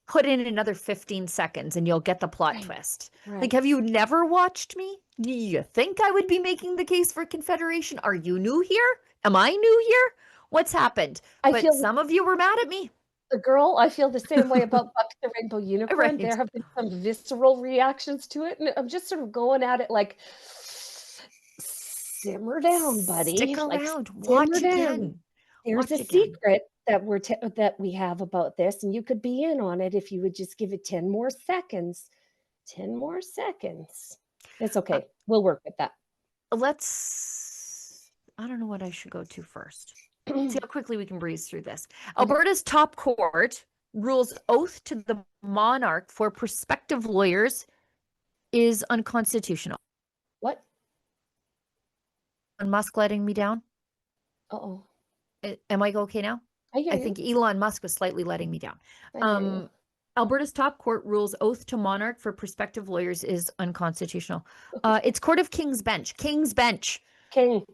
put in another 15 seconds and you'll get the plot twist? Right. Like, have you never watched me? Do you think I would be making the case for Confederation? Are you new here? Am I new here? What's happened? Some of you were mad at me. Girl, I feel the same way about Buck the Rainbow Unicorn. Right. There have been some visceral reactions to it. And I'm just sort of going at it like, simmer down, buddy. Stick around. Watch again. There's a secret that we have about this, and you could be in on it if you would just give it 10 more seconds. 10 more seconds. It's okay. We'll work with that. I don't know what I should go to first. See how quickly we can breeze through this. Alberta's top court rules oath to the monarch for prospective lawyers is unconstitutional. What? Elon Musk letting me down? Uh-oh. Am I okay now? I think Elon Musk was slightly letting me down. Alberta's top court rules oath to monarch for prospective lawyers is unconstitutional. It's Court of King's Bench. King's Bench. King.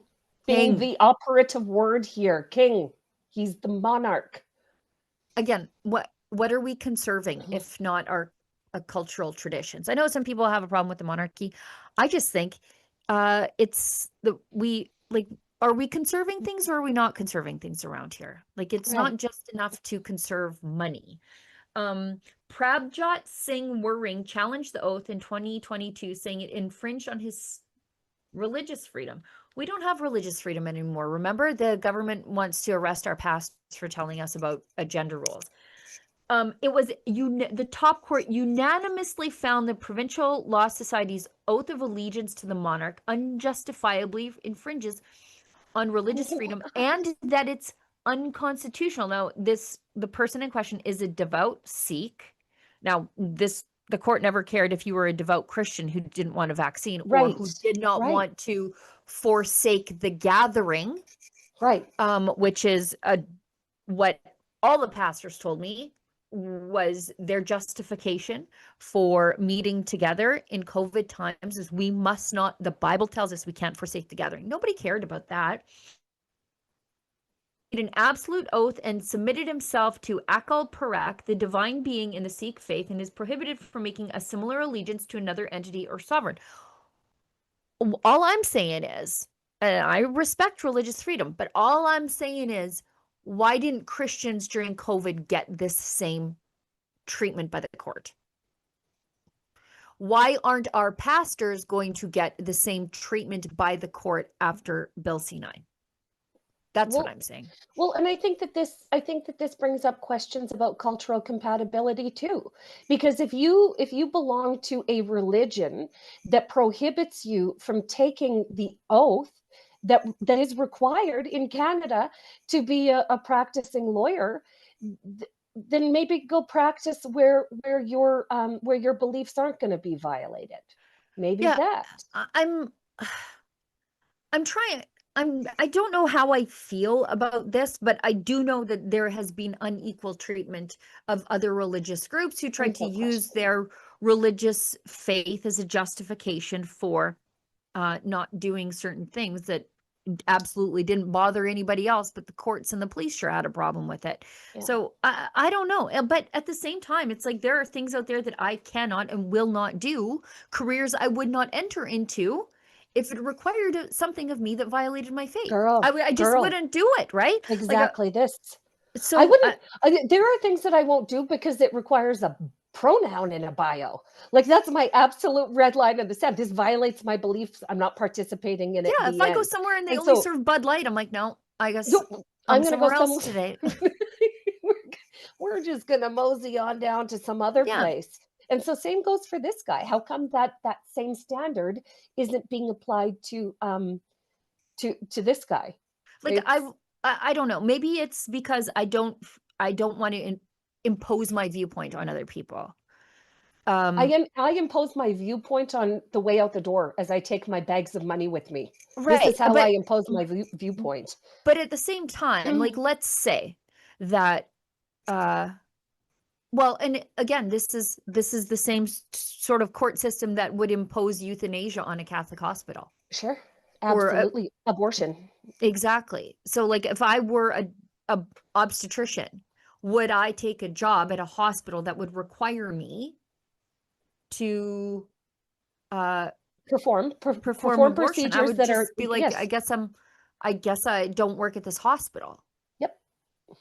The operative word here. King. He's the monarch. Again, what are we conserving if not our cultural traditions? I know some people have a problem with the monarchy. I just think are we conserving things or are we not conserving things around here? Like, it's not just enough to conserve money. Prabjot Singh Waring challenged the oath in 2022, saying it infringed on his religious freedom. We don't have religious freedom anymore. Remember, the government wants to arrest our pastors for telling us about gender roles. It was the top court unanimously found the Provincial Law Society's oath of allegiance to the monarch unjustifiably infringes on religious freedom and that it's unconstitutional. Now, the person in question is a devout Sikh. Now, the court never cared if you were a devout Christian who didn't want a vaccine or who did not want to forsake the gathering. Right. Which is what all the pastors told me was their justification for meeting together in COVID times is we must not, the Bible tells us we can't forsake the gathering. Nobody cared about that. He made an absolute oath and submitted himself to Akal Parak, the divine being in the Sikh faith, and is prohibited from making a similar allegiance to another entity or sovereign. All I'm saying is and I respect religious freedom, but all I'm saying is, why didn't Christians during COVID get this same treatment by the court? Why aren't our pastors going to get the same treatment by the court after Bill C-9? That's what I'm saying. Well, and I think that this brings up questions about cultural compatibility too. Because if you belong to a religion that prohibits you from taking the oath that is required in Canada to be a practicing lawyer, then maybe go practice where your beliefs aren't going to be violated. Maybe that. I'm trying. I don't know how I feel about this, but I do know that there has been unequal treatment of other religious groups who tried to use their religious faith as a justification for not doing certain things that absolutely didn't bother anybody else, but the courts and the police sure had a problem with it. Yeah. So I don't know. But at the same time, it's like there are things out there that I cannot and will not do, careers I would not enter into if it required something of me that violated my faith. I just wouldn't do it, right? Exactly. Like, so I wouldn't. There are things that I won't do because it requires a pronoun in a bio. Like, that's my absolute red line in the sand. This violates my beliefs. I'm not participating in it. Yeah, if I go somewhere and they only serve Bud Light, I'm like, no, I guess I'm going to go else today. We're just going to mosey on down to some other place. And so same goes for this guy. How come that same standard isn't being applied to this guy? Like, I don't know. Maybe it's because I don't want to impose my viewpoint on other people. I impose my viewpoint on the way out the door as I take my bags of money with me. Right. This is how I impose my viewpoint. But at the same time, like, let's say that well, and again, this is the same sort of court system that would impose euthanasia on a Catholic hospital. Sure. Absolutely. Or abortion. Exactly. So, like, if I were a obstetrician, would I take a job at a hospital that would require me to perform abortion? procedures I would that just are be like, yes. I guess I don't work at this hospital. Yep.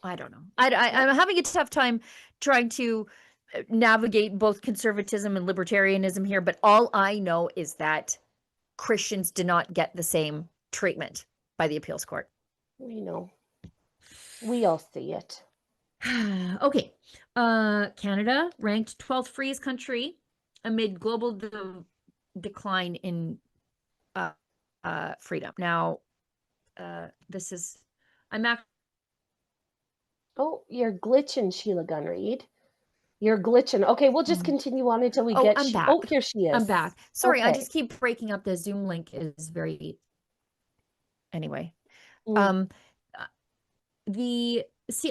I don't know. I'm having a tough time trying to navigate both conservatism and libertarianism here, but all I know is that Christians do not get the same treatment by the appeals court. We know. We all see it. Okay. Canada ranked 12th freest country amid global decline in freedom. Now, this is, oh, you're glitching, Sheila Gunn Reid. You're glitching. Okay, we'll just continue on until we get. I'm back. Oh, here she is. I'm back. Sorry, okay. I just keep breaking up. The Zoom link is very. Anyway, I'm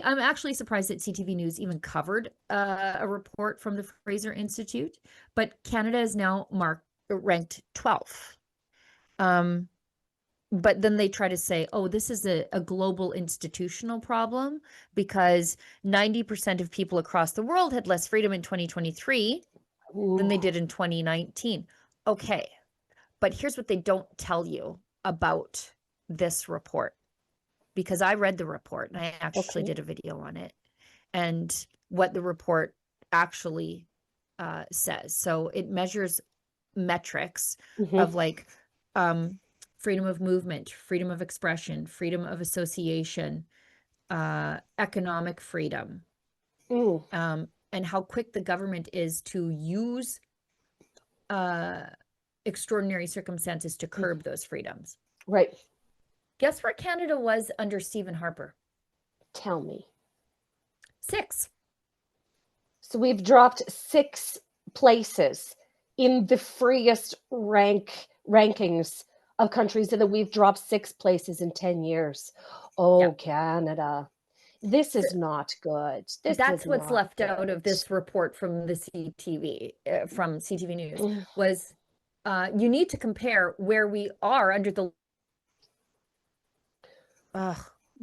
actually surprised that CTV News even covered a report from the Fraser Institute, but Canada is now ranked 12th. But then they try to say, oh, this is a global institutional problem because 90% of people across the world had less freedom in 2023 than they did in 2019. Okay, but here's what they don't tell you about this report, because I read the report and I actually did a video on it and what the report actually says. So it measures metrics of like freedom of movement, freedom of expression, freedom of association, economic freedom, and how quick the government is to use extraordinary circumstances to curb those freedoms. Right. Guess where Canada was under Stephen Harper? Tell me. 6. So we've dropped 6 places in the freest rankings of countries, and that we've dropped 6 places in 10 years. Oh, yeah. Canada. This is not good. That's what's left out of this report from the from CTV News was you need to compare where we are under the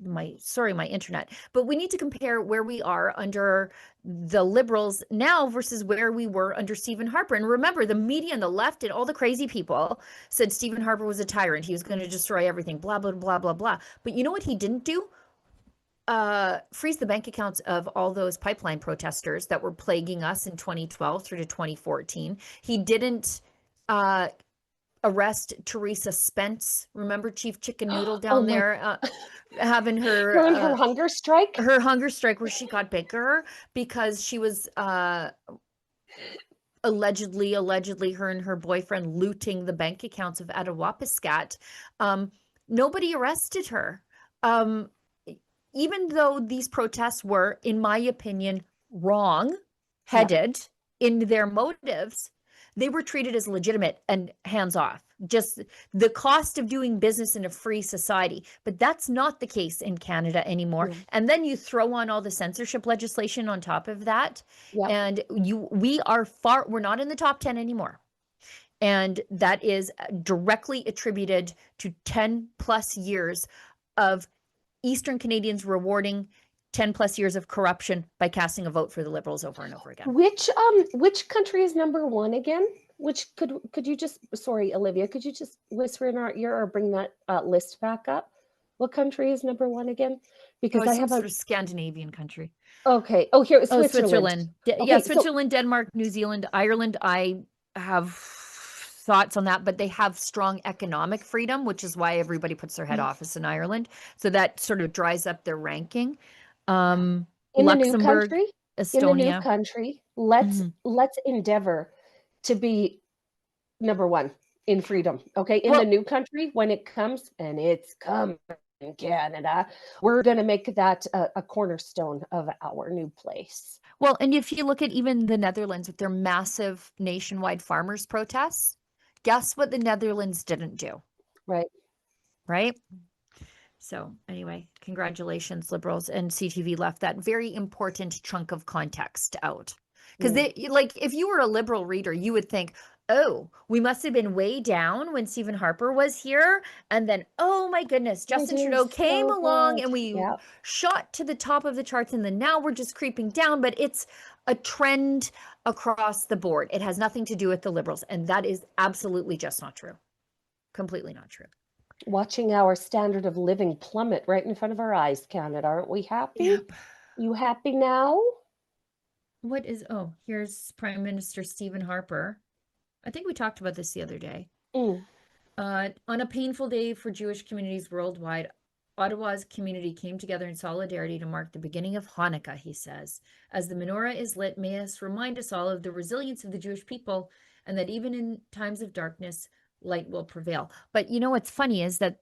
my internet, but we need to compare where we are under the Liberals now versus where we were under Stephen Harper. And remember, the media and the left and all the crazy people said Stephen Harper was a tyrant. He was going to destroy everything, blah, blah, blah, blah, blah. But you know what he didn't do? Freeze the bank accounts of all those pipeline protesters that were plaguing us in 2012 through to 2014. He didn't arrest Teresa Spence. Remember Chief Chicken Noodle down there having her her hunger strike? Her hunger strike where she got bigger because she was allegedly her and her boyfriend looting the bank accounts of Attawapiskat. Nobody arrested her. Even though these protests were, in my opinion, wrong-headed in their motives, they were treated as legitimate and hands-off. Just the cost of doing business in a free society. But that's not the case in Canada anymore. And then you throw on all the censorship legislation on top of that. And we're not in the top 10 anymore. And that is directly attributed to 10 plus years of Eastern Canadians rewarding 10 plus years of corruption by casting a vote for the Liberals over and over again. Which country is number one again? Which could you just, sorry, Olivia, could you just whisper in our ear or bring that list back up? What country is number one again? Because I have sort of Scandinavian country. Okay. Oh, here, Switzerland. Switzerland. Okay, Switzerland, Denmark, New Zealand, Ireland. I have thoughts on that, but they have strong economic freedom, which is why everybody puts their head office in Ireland. So that sort of dries up their ranking. In Luxembourg, the new country, Estonia. In the new country, let's endeavor to be number one in freedom. Okay, the new country, when it comes, and it's coming in Canada, we're going to make that a cornerstone of our new place. Well, and if you look at even the Netherlands with their massive nationwide farmers protests, guess what the Netherlands didn't do? Right? So anyway, congratulations, Liberals. And CTV left that very important chunk of context out. Because if you were a Liberal reader, you would think, oh, we must have been way down when Stephen Harper was here. And then, oh my goodness, Justin Trudeau came along and we shot to the top of the charts. And then now we're just creeping down. But it's a trend across the board. It has nothing to do with the Liberals. And that is absolutely just not true. Completely not true. Watching our standard of living plummet right in front of our eyes, Canada. Aren't we happy? Yep. You happy now? Here's Prime Minister Stephen Harper. I think we talked about this the other day. On a painful day for Jewish communities worldwide, Ottawa's community came together in solidarity to mark the beginning of Hanukkah, he says. As the menorah is lit, may us remind us all of the resilience of the Jewish people and that even in times of darkness, light will prevail. But you know what's funny is that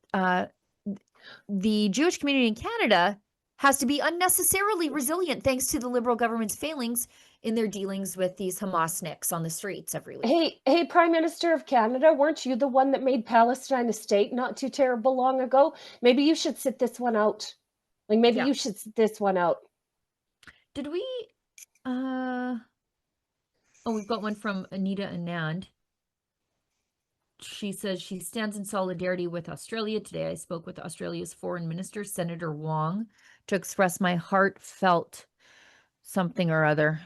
the Jewish community in Canada has to be unnecessarily resilient thanks to the Liberal government's failings in their dealings with these Hamasniks on the streets every week. Hey, Prime Minister of Canada, weren't you the one that made Palestine a state not too terrible long ago? Maybe you should sit this one out. You should sit this one out. Did we? We've got one from Anita Anand. She says she stands in solidarity with Australia. Today I spoke with Australia's Foreign Minister, Senator Wong, to express my heartfelt something or other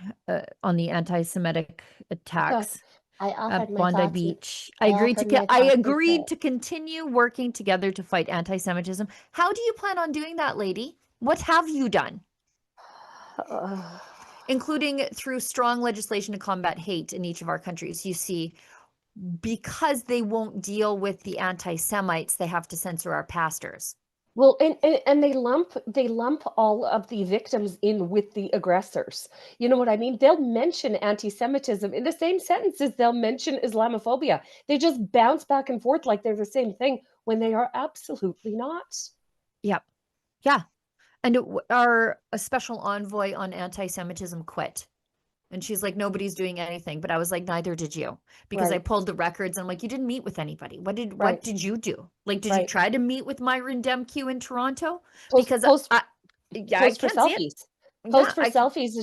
on the anti-Semitic attacks at Bondi Beach. I agreed to continue working together to fight anti-Semitism. How do you plan on doing that, lady? What have you done? Including through strong legislation to combat hate in each of our countries. You see, because they won't deal with the anti-Semites, they have to censor our pastors. Well, and they lump all of the victims in with the aggressors. You know what I mean? They'll mention anti-Semitism in the same sentences they'll mention Islamophobia. They just bounce back and forth like they're the same thing when they are absolutely not. Yep. Yeah. And our special envoy on anti-Semitism quit. And she's like, nobody's doing anything. But I was like, neither did you. Because I pulled the records and I'm like, you didn't meet with anybody. What did you do? Like, did you try to meet with Myron Demke in Toronto? Post for selfies. Post for selfies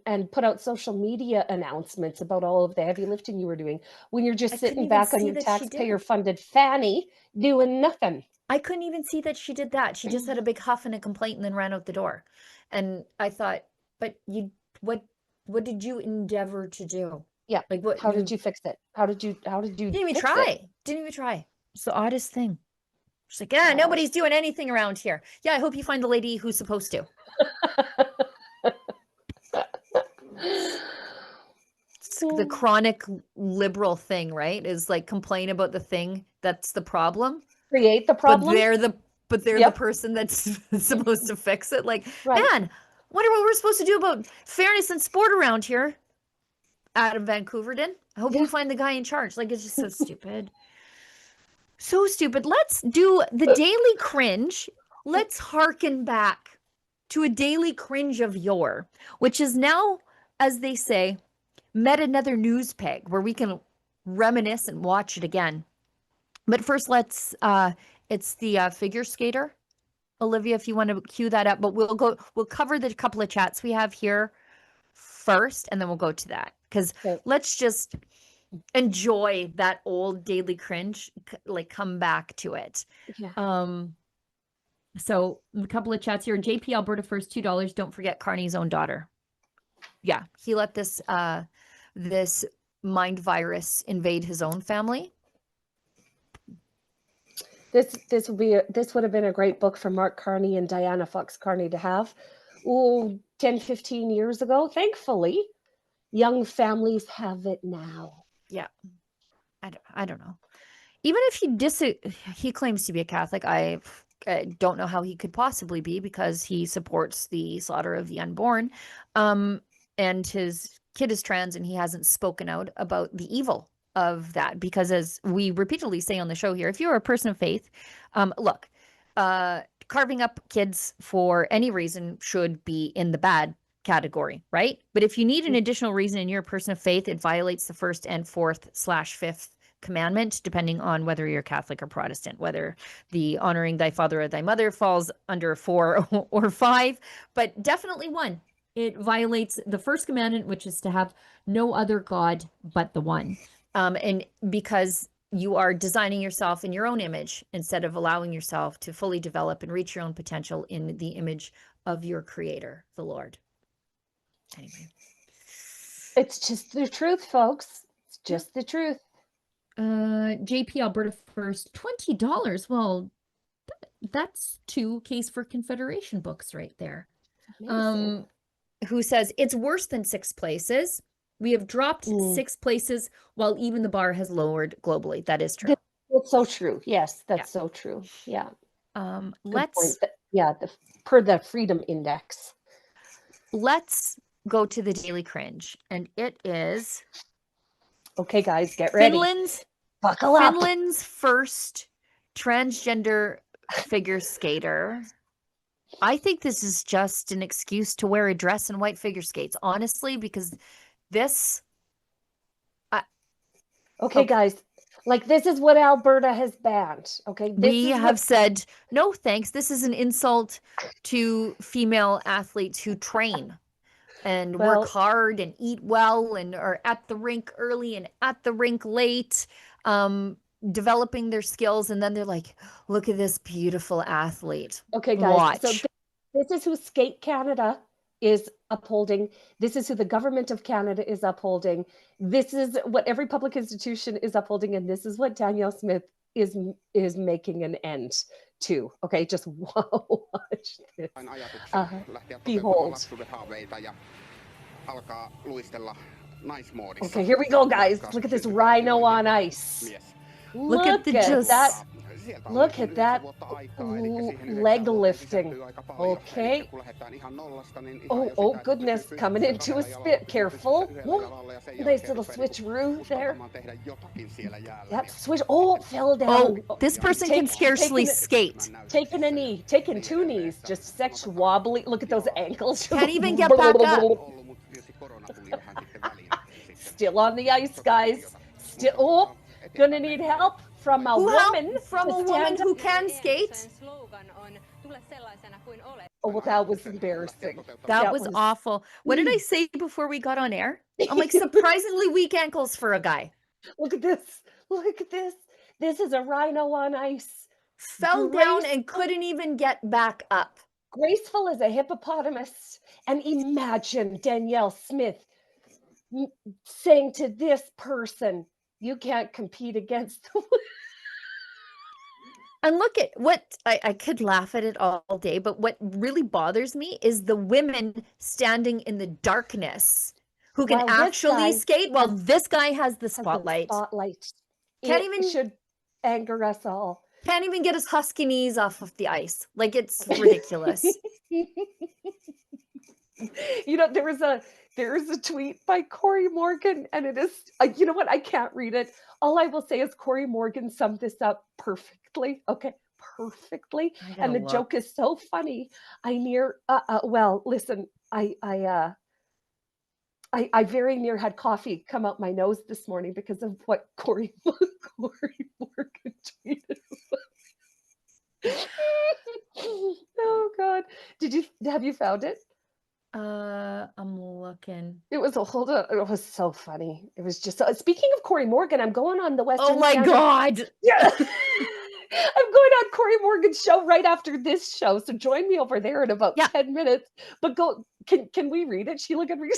and put out social media announcements about all of the heavy lifting you were doing when you're just sitting back on your taxpayer-funded fanny doing nothing. I couldn't even see that she did that. She just had a big huff and a complaint and then ran out the door. And I thought, but what did you endeavor to do? Yeah. Like what? How did you fix it? How did you Didn't even fix try. it? Didn't even try. It's the oddest thing. She's like, yeah, nobody's doing anything around here. Yeah, I hope you find the lady who's supposed to. The chronic liberal thing, right? Is like complain about the thing that's the problem. Create the problem. But they're the person that's supposed to fix it. Like, man, wonder what we're supposed to do about fairness and sport around here. Adam Van Couverden. I hope you find the guy in charge. Like, it's just so stupid. So stupid. Let's do the daily cringe. Let's hearken back to a daily cringe of yore, which is now, as they say, met another news peg where we can reminisce and watch it again. But first, let's, it's the figure skater. Olivia, if you want to cue that up, but we'll cover the couple of chats we have here first, and then we'll go to that. Because let's just enjoy that old daily cringe, like come back to it. Yeah. So a couple of chats here. JP Alberta first, $2. Don't forget Carney's own daughter. Yeah, he let this this mind virus invade his own family. This would have been a great book for Mark Carney and Diana Fox Carney to have 10, 15 years ago. Thankfully, young families have it now. Yeah. I don't know. Even if he claims to be a Catholic, I don't know how he could possibly be, because he supports the slaughter of the unborn. And his kid is trans, and he hasn't spoken out about the evil of that, because as we repeatedly say on the show here, if you're a person of faith, look, carving up kids for any reason should be in the bad category, right? But if you need an additional reason and you're a person of faith, it violates the 1st and 4th/5th commandment, depending on whether you're Catholic or Protestant, whether the honoring thy father or thy mother falls under 4 or 5, but definitely 1. It violates the 1st commandment, which is to have no other God but the one. And because you are designing yourself in your own image instead of allowing yourself to fully develop and reach your own potential in the image of your creator, the Lord. Anyway. It's just the truth, folks. It's just the truth. JP Alberta first, $20. Well, that's 2 Case for Confederation books right there. Amazing. Who says it's worse than 6 places. We have dropped 6 places while even the bar has lowered globally. That is true. That's so true. Yes, that's so true. Yeah. Let's per the Freedom Index. Let's go to the Daily Cringe, and it is okay, guys, get ready. Buckle up. Finland's first transgender figure skater. I think this is just an excuse to wear a dress and white figure skates, honestly, because this. Okay, guys, like this is what Alberta has banned. Okay, we have said no thanks. This is an insult to female athletes who train and work hard and eat well and are at the rink early and at the rink late, developing their skills, and then they're like, look at this beautiful athlete. Okay, guys. Watch. So this is who Skate Canada is upholding. This is who the government of Canada is upholding. This is what every public institution is upholding, and this is what Danielle Smith is making an end to. Okay, just watch this. Behold. Okay, here we go, guys. Look at this rhino on ice. Look at that. Look at that leg lifting. Okay. Oh goodness, coming into a spit. Careful. Oh, nice little switcheroo there. That switch. Oh, it fell down. Oh, this person can scarcely skate. Taking a knee. Taking 2 knees. Just such wobbly. Look at those ankles. Can't even get back up. Still on the ice, guys. Still. Oh, gonna need help. From a woman who can skate. Oh, well, that was embarrassing. That was awful. What did I say before we got on air? I'm like, surprisingly weak ankles for a guy. Look at this. Look at this. This is a rhino on ice. fell down and couldn't even get back up. Graceful as a hippopotamus. And imagine Danielle Smith saying to this person, you can't compete against the And look at what I could laugh at it all day, but what really bothers me is the women standing in the darkness who can actually skate while this guy has the spotlight. Can't even should anger us all. Can't even get his husky knees off of the ice. Like, it's ridiculous. You know, there is a tweet by Corey Morgan, and it is, you know what? I can't read it. All I will say is Corey Morgan summed this up perfectly. Okay, perfectly. And the joke is so funny. Well, listen, I very near had coffee come out my nose this morning because of what Corey Morgan tweeted. Oh God! Have you found it? I'm looking. It was it was so funny. It was just speaking of Corey Morgan, I'm going on the Western. Oh my God! Yeah. I'm going on Corey Morgan's show right after this show, so join me over there in about 10 minutes. But can we read it, Sheila? Can we?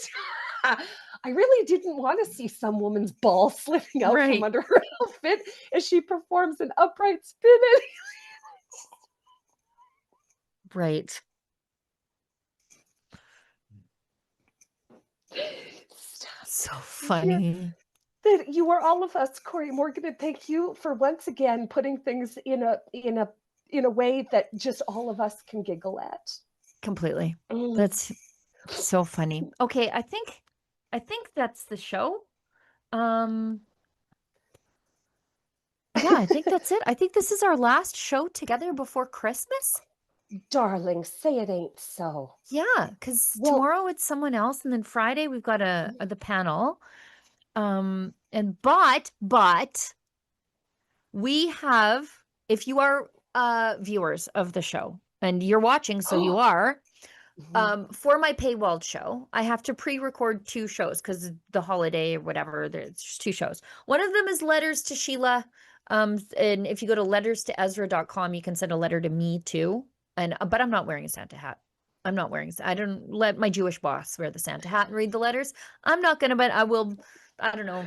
I really didn't want to see some woman's ball slipping out from under her outfit as she performs an upright spin. Right. So funny. That you are all of us, Corey Morgan, and thank you for once again putting things in a way that just all of us can giggle at. Completely. That's so funny. Okay, I think that's the show. Yeah, I think that's it. I think this is our last show together before Christmas. Darling, say it ain't so. Yeah, because tomorrow it's someone else, and then Friday we've got the panel. But we have, if you are viewers of the show and you're watching, so you are, for my paywalled show, I have to pre-record 2 shows because the holiday or whatever, there's 2 shows. One of them is Letters to Sheila. And if you go to lettersToEzra.com, you can send a letter to me too. But I'm not wearing a Santa hat. I don't let my Jewish boss wear the Santa hat and read the letters. I'm not gonna, but I will. I don't know.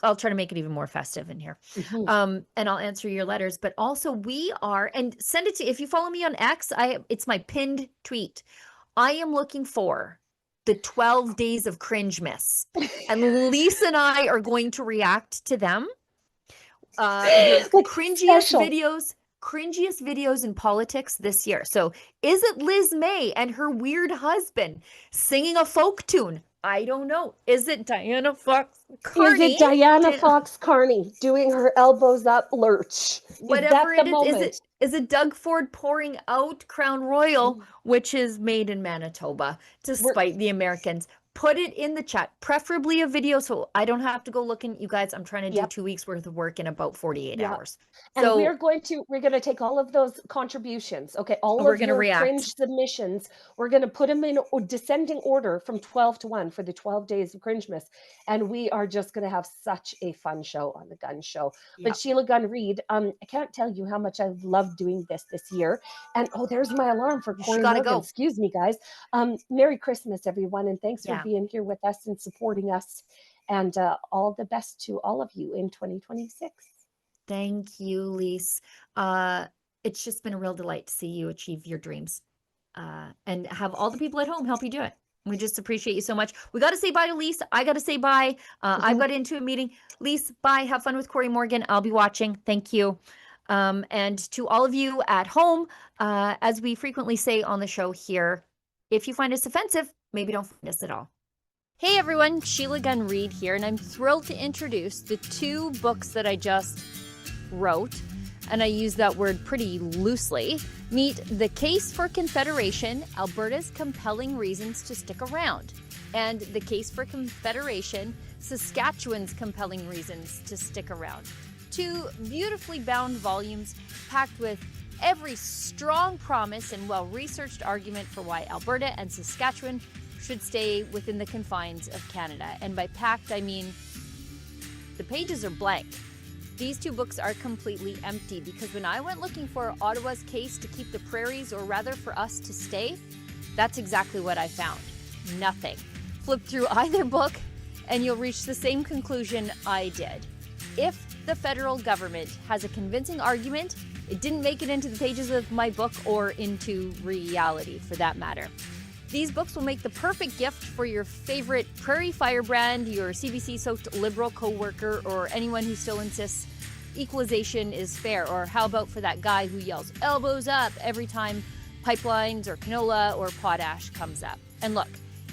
I'll try to make it even more festive in here. And I'll answer your letters. But also we are, and send it to, if you follow me on X, it's my pinned tweet. I am looking for the 12 days of cringe-miss. And Lise and I are going to react to them. Cringiest videos in politics this year. So is it Liz May and her weird husband singing a folk tune? I don't know. Is it Diana Fox Carney? Is it Diana Fox Carney doing her elbows up lurch? Whatever it is. Is it Doug Ford pouring out Crown Royal, which is made in Manitoba to spite the Americans? Put it in the chat, preferably a video, so I don't have to go looking. You guys, I'm trying to do 2 weeks worth of work in about 48 hours. And so we're going to take all of those contributions. Okay. All of your cringe submissions. We're going to put them in descending order from 12 to 1 for the 12 days of Cringemas. And we are just going to have such a fun show on the Gunn Show. But Sheila Gunn Reid, I can't tell you how much I've loved doing this year. And there's my alarm for Corey Morgan. Go. Excuse me, guys. Merry Christmas, everyone. And thanks for being here with us and supporting us, and all the best to all of you in 2026. Thank you, Lise. It's just been a real delight to see you achieve your dreams, and have all the people at home help you do it. We just appreciate you so much. We got to say bye to Lise. I got to say bye. I've got into a meeting. Lise, bye. Have fun with Corey Morgan. I'll be watching. Thank you. And to all of you at home, as we frequently say on the show here, if you find us offensive, maybe don't find us at all. Hey everyone, Sheila Gunn Reid here, and I'm thrilled to introduce the 2 books that I just wrote, and I use that word pretty loosely. Meet The Case for Confederation, Alberta's Compelling Reasons to Stick Around, and The Case for Confederation, Saskatchewan's Compelling Reasons to Stick Around. 2 beautifully bound volumes packed with every strong promise and well-researched argument for why Alberta and Saskatchewan should stay within the confines of Canada. And by packed, I mean the pages are blank. These two books are completely empty because when I went looking for Ottawa's case to keep the prairies, or rather for us to stay, that's exactly what I found. Nothing. Flip through either book and you'll reach the same conclusion I did. If the federal government has a convincing argument, it didn't make it into the pages of my book or into reality for that matter. These books will make the perfect gift for your favorite prairie firebrand, your CBC-soaked Liberal co-worker, or anyone who still insists equalization is fair. Or how about for that guy who yells elbows up every time pipelines or canola or potash comes up. And look,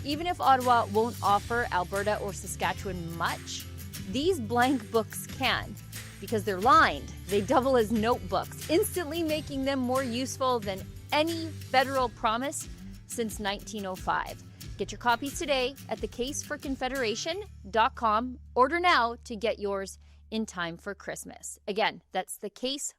even if Ottawa won't offer Alberta or Saskatchewan much, these blank books can, because they're lined. They double as notebooks, instantly making them more useful than any federal promise since 1905. Get your copies today at thecaseforconfederation.com. Order now to get yours in time for Christmas. Again, that's thecaseforconfederation.com.